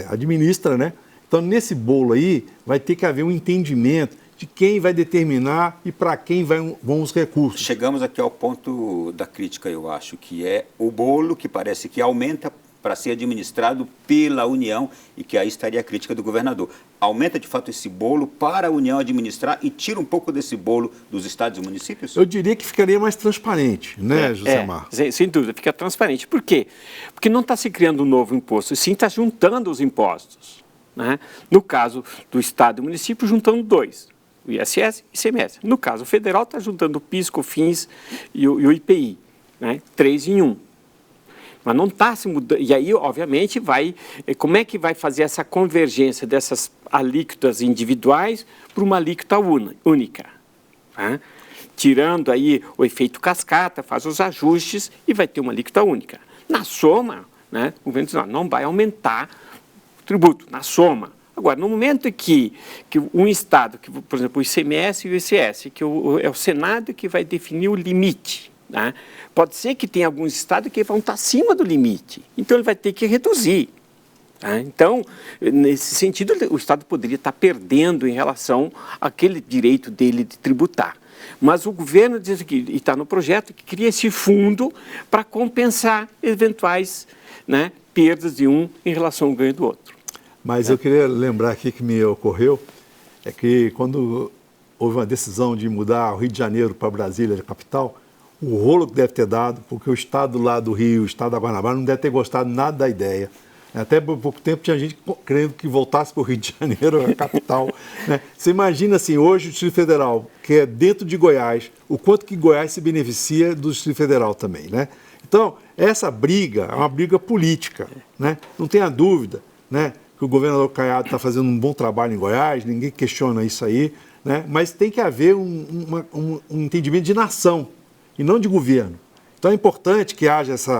[SPEAKER 3] administra, né? Então, nesse bolo aí, vai ter que haver um entendimento de quem vai determinar e para quem vão os recursos.
[SPEAKER 1] Chegamos aqui ao ponto da crítica, eu acho, que é o bolo que parece que aumenta para ser administrado pela União e que aí estaria a crítica do governador. Aumenta, de fato, esse bolo para a União administrar e tira um pouco desse bolo dos estados e municípios?
[SPEAKER 3] Eu diria que ficaria mais transparente, né, Josemar?
[SPEAKER 2] Sem dúvida, fica transparente. Por quê? Porque não está se criando um novo imposto, sim está juntando os impostos. Né? No caso do Estado e município, juntando dois, o ISS e ICMS. No caso federal, está juntando o PIS, COFINS e o IPI. né? 3 em 1. Mas não está se mudando. E aí, obviamente, como é que vai fazer essa convergência dessas alíquotas individuais para uma alíquota única? Tá? Tirando aí o efeito cascata, faz os ajustes e vai ter uma alíquota única. Na soma, né, o governo diz, não vai aumentar o tributo, na soma. Agora, no momento em que um Estado, por exemplo, o ICMS e o ICS, que é o Senado que vai definir o limite, né, pode ser que tenha alguns Estados que vão estar acima do limite, então ele vai ter que reduzir. Tá? Então, nesse sentido, o Estado poderia estar perdendo em relação àquele direito dele de tributar. Mas o governo diz que, e está no projeto, que cria esse fundo para compensar eventuais, né, perdas de um em relação ao ganho do outro.
[SPEAKER 3] Mas eu queria lembrar aqui que me ocorreu, é que quando houve uma decisão de mudar o Rio de Janeiro para Brasília, a capital, o rolo que deve ter dado, porque o estado lá do Rio, o estado da Guanabara, não deve ter gostado nada da ideia. Até por pouco tempo tinha gente crendo que voltasse para o Rio de Janeiro, a capital. Né? Você imagina assim, hoje o Distrito Federal, que é dentro de Goiás, o quanto que Goiás se beneficia do Distrito Federal também. Né? Então, essa briga é uma briga política. Né? Não tenha dúvida, né, que o governador Caiado está fazendo um bom trabalho em Goiás, ninguém questiona isso aí, né? Mas tem que haver um entendimento de nação e não de governo. Então é importante que haja esse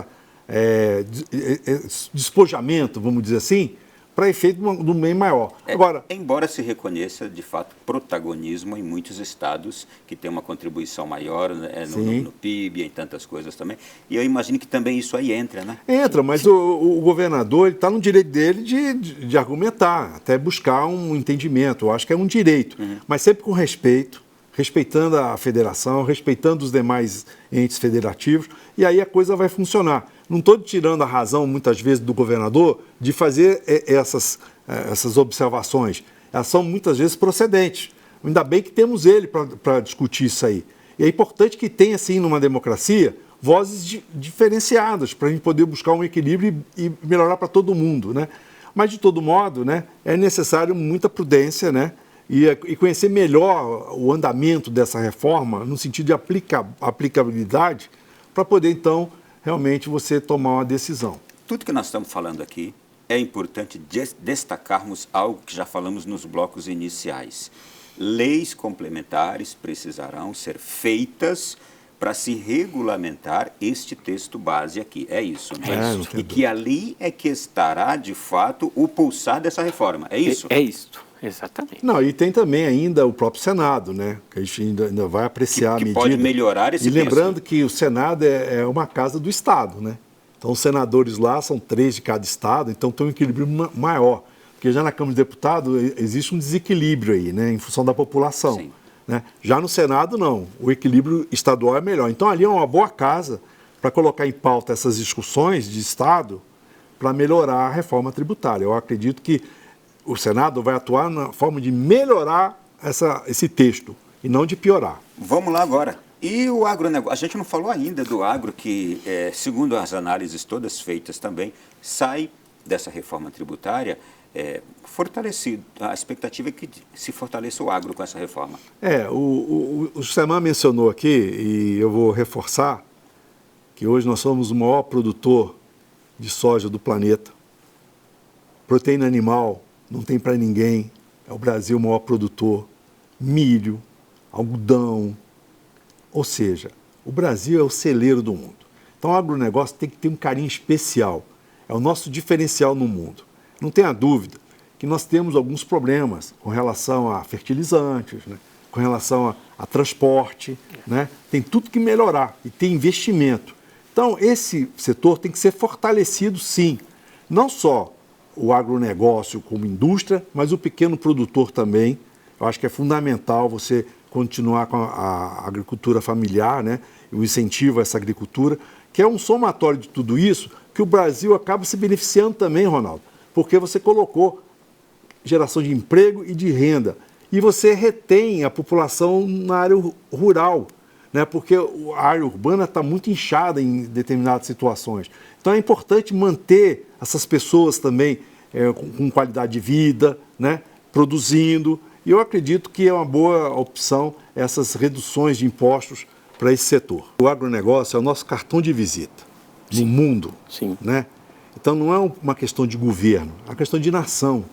[SPEAKER 3] despojamento, vamos dizer assim, para efeito do bem maior.
[SPEAKER 1] Agora, embora se reconheça, de fato, protagonismo em muitos estados que têm uma contribuição maior, né, no PIB, em tantas coisas também. E eu imagino que também isso aí entra, né? Entra,
[SPEAKER 3] mas o governador está no direito dele de argumentar, até buscar um entendimento. Eu acho que é um direito, mas sempre com respeito, respeitando a federação, respeitando os demais entes federativos, e aí a coisa vai funcionar. Não estou tirando a razão, muitas vezes, do governador de fazer essas observações. Elas são, muitas vezes, procedentes. Ainda bem que temos ele para discutir isso aí. E é importante que tenha, assim, numa democracia, vozes diferenciadas, para a gente poder buscar um equilíbrio e melhorar para todo mundo. Né? Mas, de todo modo, né, é necessário muita prudência, né, e conhecer melhor o andamento dessa reforma, no sentido de aplicabilidade, para poder, então, realmente você tomar uma decisão.
[SPEAKER 1] Tudo que nós estamos falando aqui é importante destacarmos algo que já falamos nos blocos iniciais. Leis complementares precisarão ser feitas para se regulamentar este texto base aqui. É isso, não é isso? E que ali é que estará, de fato, o pulsar dessa reforma. É isso?
[SPEAKER 2] É isso. Exatamente.
[SPEAKER 3] Não, e tem também ainda o próprio Senado, né? Que a gente ainda vai apreciar a medida.
[SPEAKER 1] Que pode melhorar esse texto.
[SPEAKER 3] E lembrando que o Senado é uma casa do Estado, né? Então, os senadores lá são 3 de cada Estado, então tem um equilíbrio maior. Porque já na Câmara dos Deputados existe um desequilíbrio aí, né? Em função da população.
[SPEAKER 1] Sim.
[SPEAKER 3] Né? Já no Senado, não. O equilíbrio estadual é melhor. Então, ali é uma boa casa para colocar em pauta essas discussões de Estado para melhorar a reforma tributária. Eu acredito que o Senado vai atuar na forma de melhorar esse texto e não de piorar.
[SPEAKER 1] Vamos lá agora. E o agronegócio? A gente não falou ainda do agro que, segundo as análises todas feitas também, sai dessa reforma tributária fortalecido. A expectativa é que se fortaleça o agro com essa reforma.
[SPEAKER 3] O Seman mencionou aqui, e eu vou reforçar, que hoje nós somos o maior produtor de soja do planeta. Proteína animal não tem para ninguém, é o Brasil o maior produtor, milho, algodão, ou seja, o Brasil é o celeiro do mundo. Então o agronegócio tem que ter um carinho especial, é o nosso diferencial no mundo. Não tenha dúvida que nós temos alguns problemas com relação a fertilizantes, né? Com relação a transporte, né? Tem tudo que melhorar e tem investimento. Então esse setor tem que ser fortalecido sim, não só o agronegócio como indústria, mas o pequeno produtor também. Eu acho que é fundamental você continuar com a agricultura familiar, né? O incentivo a essa agricultura, que é um somatório de tudo isso, que o Brasil acaba se beneficiando também, Ronaldo, porque você colocou geração de emprego e de renda, e você retém a população na área rural, né? Porque a área urbana está muito inchada em determinadas situações. Então é importante manter essas pessoas também com qualidade de vida, né? Produzindo. E eu acredito que é uma boa opção essas reduções de impostos para esse setor. O agronegócio é o nosso cartão de visita no mundo.
[SPEAKER 2] Sim.
[SPEAKER 3] Né? Então não é uma questão de governo, é uma questão de nação.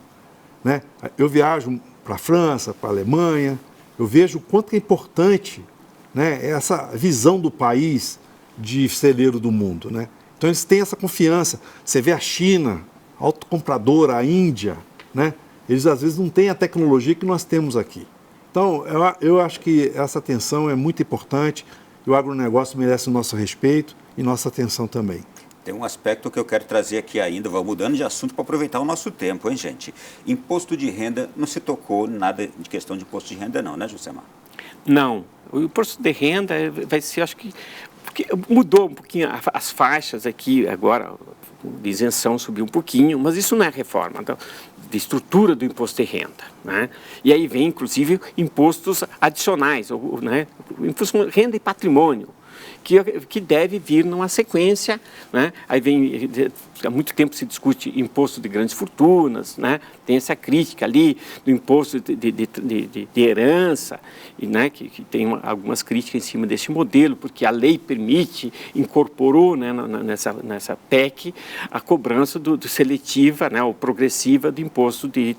[SPEAKER 3] Né? Eu viajo para a França, para a Alemanha, eu vejo o quanto é importante, né, essa visão do país de celeiro do mundo. Né? Então eles têm essa confiança. Você vê a China, a autocompradora, a Índia, né? Eles às vezes não têm a tecnologia que nós temos aqui. Então eu acho que essa atenção é muito importante e o agronegócio merece o nosso respeito e nossa atenção também.
[SPEAKER 1] Tem um aspecto que eu quero trazer aqui ainda, vou mudando de assunto para aproveitar o nosso tempo, hein, gente? Imposto de renda, não se tocou nada de questão de imposto de renda não, né, Josemar?
[SPEAKER 2] Não, o imposto de renda vai ser, acho que, porque mudou um pouquinho as faixas aqui agora, de isenção subiu um pouquinho, mas isso não é reforma de estrutura do imposto de renda, né? E aí vem, inclusive, impostos adicionais, né? Imposto de renda e patrimônio, que deve vir numa sequência, né? Aí vem, há muito tempo se discute imposto de grandes fortunas, né? Tem essa crítica ali do imposto de herança, e, né? que tem algumas críticas em cima desse modelo, porque a lei permite, incorporou, né, nessa PEC a cobrança do seletiva, né, ou progressiva do imposto de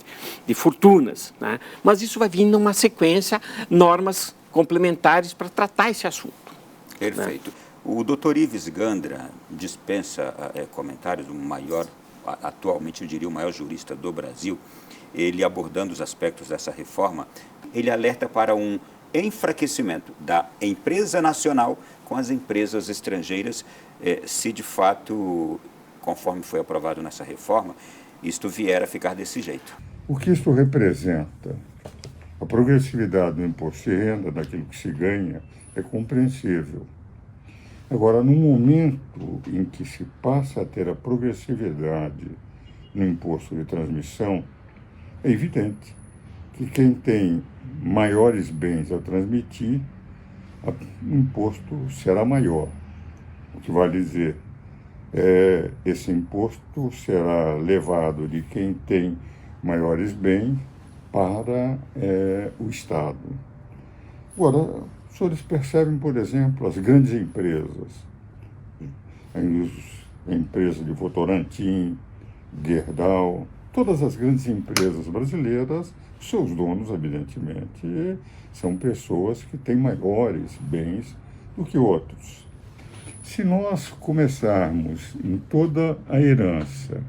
[SPEAKER 2] fortunas, né? Mas isso vai vir numa sequência, normas complementares para tratar esse assunto.
[SPEAKER 1] Perfeito. O doutor Ives Gandra dispensa comentários, o maior, atualmente eu diria o maior jurista do Brasil. Ele abordando os aspectos dessa reforma, ele alerta para um enfraquecimento da empresa nacional com as empresas estrangeiras, se de fato, conforme foi aprovado nessa reforma, isto vier a ficar desse jeito.
[SPEAKER 5] O que isto representa? A progressividade do imposto de renda, daquilo que se ganha, é compreensível. Agora, no momento em que se passa a ter a progressividade no imposto de transmissão, é evidente que quem tem maiores bens a transmitir, o imposto será maior. O que vale dizer, esse imposto será levado de quem tem maiores bens para o Estado. Agora, os senhores percebem, por exemplo, as grandes empresas, a empresa de Votorantim, Gerdau, todas as grandes empresas brasileiras, seus donos, evidentemente, são pessoas que têm maiores bens do que outros. Se nós começarmos em toda a herança,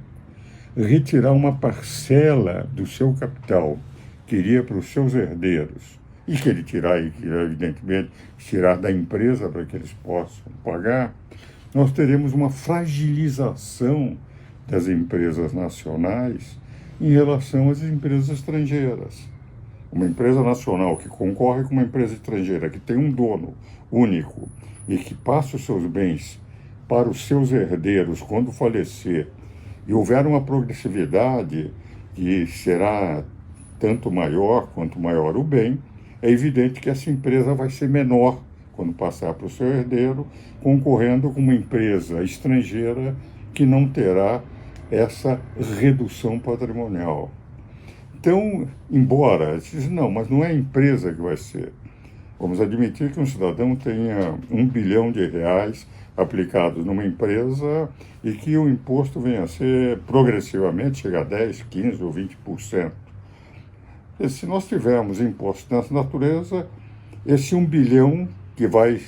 [SPEAKER 5] retirar uma parcela do seu capital que iria para os seus herdeiros, e que ele tirar, evidentemente, tirar da empresa para que eles possam pagar, nós teremos uma fragilização das empresas nacionais em relação às empresas estrangeiras. Uma empresa nacional que concorre com uma empresa estrangeira, que tem um dono único e que passa os seus bens para os seus herdeiros quando falecer, e houver uma progressividade que será tanto maior quanto maior o bem, é evidente que essa empresa vai ser menor quando passar para o seu herdeiro, concorrendo com uma empresa estrangeira que não terá essa redução patrimonial. Então, embora, não, mas não é a empresa que vai ser. Vamos admitir que um cidadão tenha R$1 bilhão aplicados numa empresa e que o imposto venha a ser progressivamente, chega a 10%, 15% ou 20%. E se nós tivermos impostos dessa natureza, esse 1 bilhão que vai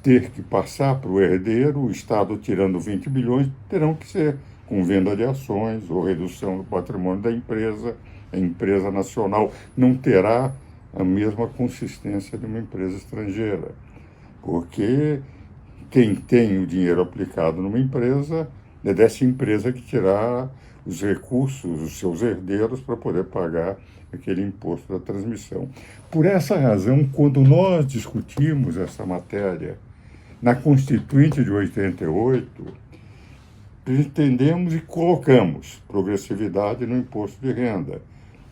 [SPEAKER 5] ter que passar para o herdeiro, o Estado tirando 20 bilhões, terão que ser com venda de ações ou redução do patrimônio da empresa. A empresa nacional não terá a mesma consistência de uma empresa estrangeira, porque quem tem o dinheiro aplicado numa empresa é dessa empresa que tirar os recursos, os seus herdeiros, para poder pagar aquele imposto da transmissão. Por essa razão, quando nós discutimos essa matéria na Constituinte de 88, entendemos e colocamos progressividade no imposto de renda.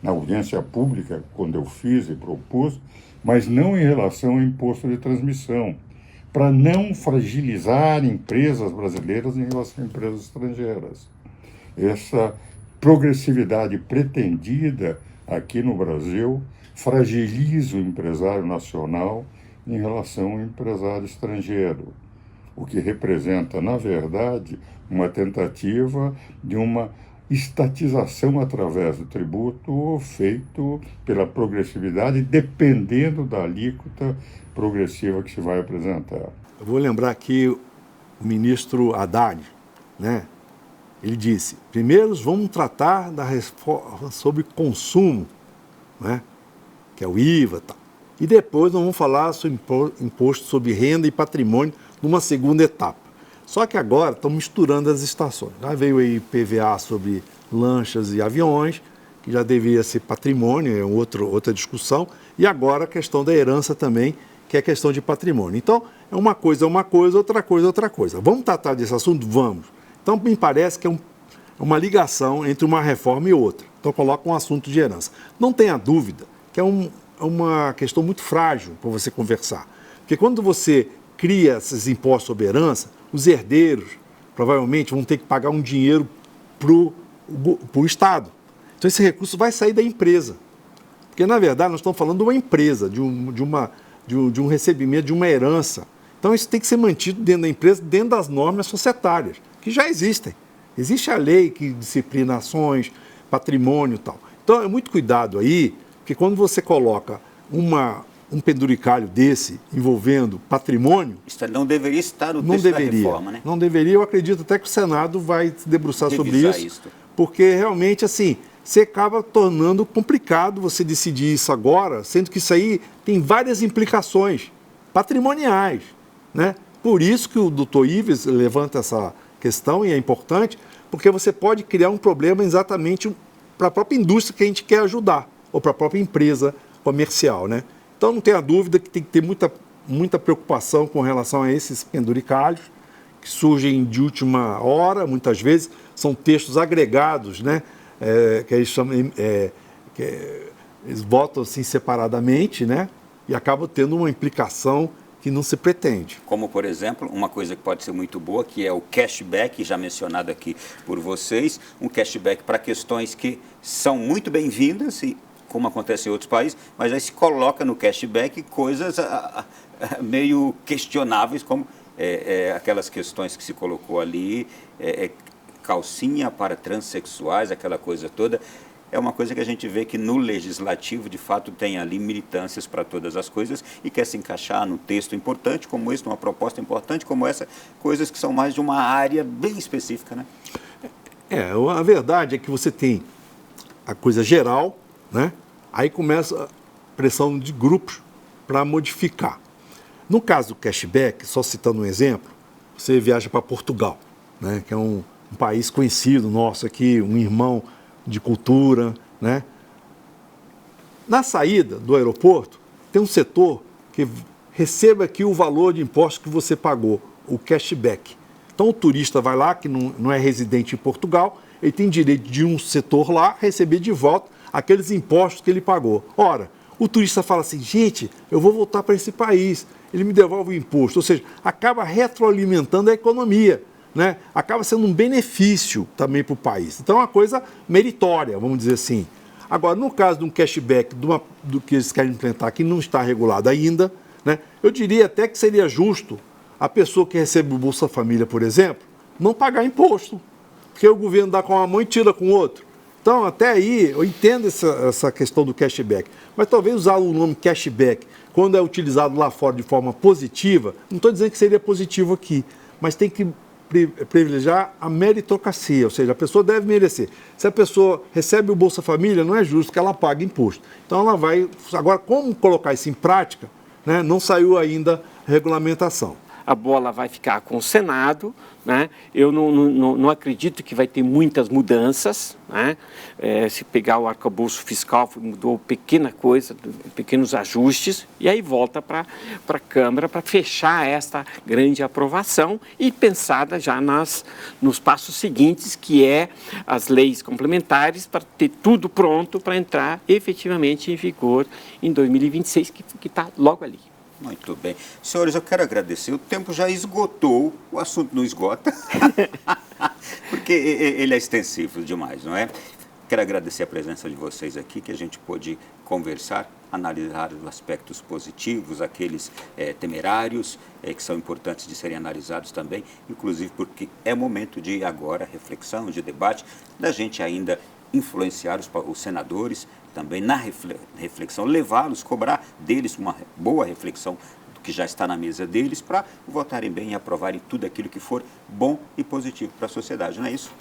[SPEAKER 5] Na audiência pública, quando eu fiz e propus, mas não em relação ao imposto de transmissão, para não fragilizar empresas brasileiras em relação a empresas estrangeiras. Essa progressividade pretendida aqui no Brasil fragiliza o empresário nacional em relação ao empresário estrangeiro, o que representa, na verdade, uma tentativa de uma estatização através do tributo feito pela progressividade, dependendo da alíquota progressiva que se vai apresentar.
[SPEAKER 3] Eu vou lembrar aqui o ministro Haddad, né? Ele disse, primeiro vamos tratar da reforma sobre consumo, né? Que é o IVA e tal. E depois nós vamos falar sobre imposto sobre renda e patrimônio numa segunda etapa. Só que agora estão misturando as estações. Já veio aí PVA sobre lanchas e aviões, que já deveria ser patrimônio, é outra discussão. E agora a questão da herança também, que é questão de patrimônio. Então, é uma coisa, outra coisa. Vamos tratar desse assunto? Vamos. Então, me parece que é uma ligação entre uma reforma e outra. Então, coloca um assunto de herança. Não tenha dúvida que é uma questão muito frágil para você conversar. Porque quando você cria esses impostos sobre herança, os herdeiros provavelmente vão ter que pagar um dinheiro para o Estado. Então, esse recurso vai sair da empresa. Porque, na verdade, nós estamos falando de uma empresa, de um recebimento, de uma herança. Então, isso tem que ser mantido dentro da empresa, dentro das normas societárias, que já existem. Existe a lei que disciplina ações, patrimônio e tal. Então, é muito cuidado aí, porque quando você coloca um penduricalho desse envolvendo patrimônio...
[SPEAKER 1] Isso não deveria estar no texto da reforma, né?
[SPEAKER 3] Não deveria. Eu acredito até que o Senado vai se debruçar sobre isso, porque realmente, assim, você acaba tornando complicado você decidir isso agora, sendo que isso aí tem várias implicações patrimoniais, né? Por isso que o doutor Ives levanta essa questão, e é importante, porque você pode criar um problema exatamente para a própria indústria que a gente quer ajudar, ou para a própria empresa comercial, né? Então, não tenha dúvida que tem que ter muita preocupação com relação a esses penduricalhos, que surgem de última hora, muitas vezes, são textos agregados, né? Que eles chamam, eles votam assim separadamente, né? E acabam tendo uma implicação que não se pretende.
[SPEAKER 1] Como, por exemplo, uma coisa que pode ser muito boa, que é o cashback, já mencionado aqui por vocês, um cashback para questões que são muito bem-vindas, e como acontece em outros países, mas aí se coloca no cashback coisas meio questionáveis, como aquelas questões que se colocou ali, calcinha para transexuais, aquela coisa toda. É uma coisa que a gente vê que no legislativo, de fato, tem ali militâncias para todas as coisas e quer se encaixar num texto importante como esse, numa proposta importante como essa, coisas que são mais de uma área bem específica, né?
[SPEAKER 3] A verdade é que você tem a coisa geral, né? Aí começa a pressão de grupos para modificar. No caso do cashback, só citando um exemplo, você viaja para Portugal, né? Que é um país conhecido nosso aqui, um irmão de cultura, né? Na saída do aeroporto, tem um setor que receba aqui o valor de imposto que você pagou, o cashback. Então, o turista vai lá, que não é residente em Portugal, ele tem direito de um setor lá receber de volta aqueles impostos que ele pagou. Ora, o turista fala assim, gente, eu vou voltar para esse país, ele me devolve o imposto. Ou seja, acaba retroalimentando a economia, né? Acaba sendo um benefício também para o país. Então é uma coisa meritória, vamos dizer assim. Agora, no caso de um cashback do que eles querem implementar, que não está regulado ainda, né? Eu diria até que seria justo a pessoa que recebe o Bolsa Família, por exemplo, não pagar imposto, porque o governo dá com uma mão e tira com outra. Então, até aí, eu entendo essa questão do cashback, mas talvez usar o nome cashback, quando é utilizado lá fora de forma positiva, não estou dizendo que seria positivo aqui, mas tem que privilegiar a meritocracia, ou seja, a pessoa deve merecer. Se a pessoa recebe o Bolsa Família, não é justo que ela pague imposto. Então, ela vai... Agora, como colocar isso em prática, né? Não saiu ainda a regulamentação.
[SPEAKER 2] A bola vai ficar com o Senado, né? Eu não acredito que vai ter muitas mudanças, né? Se pegar o arcabouço fiscal, mudou pequena coisa, pequenos ajustes, e aí volta para a Câmara para fechar esta grande aprovação e pensada já nos passos seguintes, que é as leis complementares, para ter tudo pronto para entrar efetivamente em vigor em 2026, que está logo ali.
[SPEAKER 1] Muito bem. Senhores, eu quero agradecer. O tempo já esgotou, o assunto não esgota, porque ele é extensivo demais, não é? Quero agradecer a presença de vocês aqui, que a gente pôde conversar analisar os aspectos positivos, aqueles temerários, que são importantes de serem analisados também, inclusive porque é momento de agora reflexão, de debate, da gente ainda influenciar os senadores também na reflexão, levá-los, cobrar deles uma boa reflexão do que já está na mesa deles para votarem bem e aprovarem tudo aquilo que for bom e positivo para a sociedade, não é isso?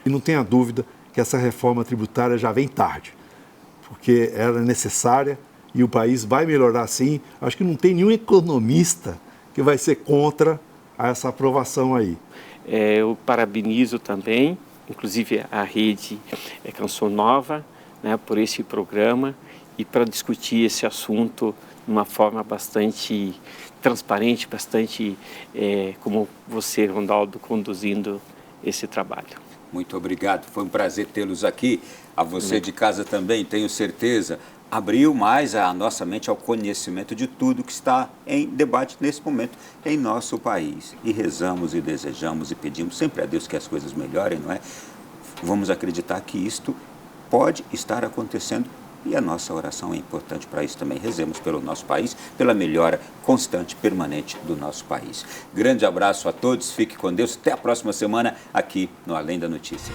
[SPEAKER 3] E não tenha dúvida que essa reforma tributária já vem tarde, porque era necessária e o país vai melhorar sim. Acho que não tem nenhum economista que vai ser contra essa aprovação aí.
[SPEAKER 2] Eu parabenizo também, inclusive a rede Canção Nova, né, por esse programa e para discutir esse assunto de uma forma bastante transparente, bastante como você, Ronaldo, conduzindo esse trabalho.
[SPEAKER 1] Muito obrigado, foi um prazer tê-los aqui. A você de casa também, tenho certeza, abriu mais a nossa mente ao conhecimento de tudo que está em debate nesse momento em nosso país. E rezamos e desejamos e pedimos sempre a Deus que as coisas melhorem, não é? Vamos acreditar que isto pode estar acontecendo e a nossa oração é importante para isso também. Rezemos pelo nosso país, pela melhora constante, permanente do nosso país. Grande abraço a todos, fique com Deus, até a próxima semana aqui no Além da Notícia.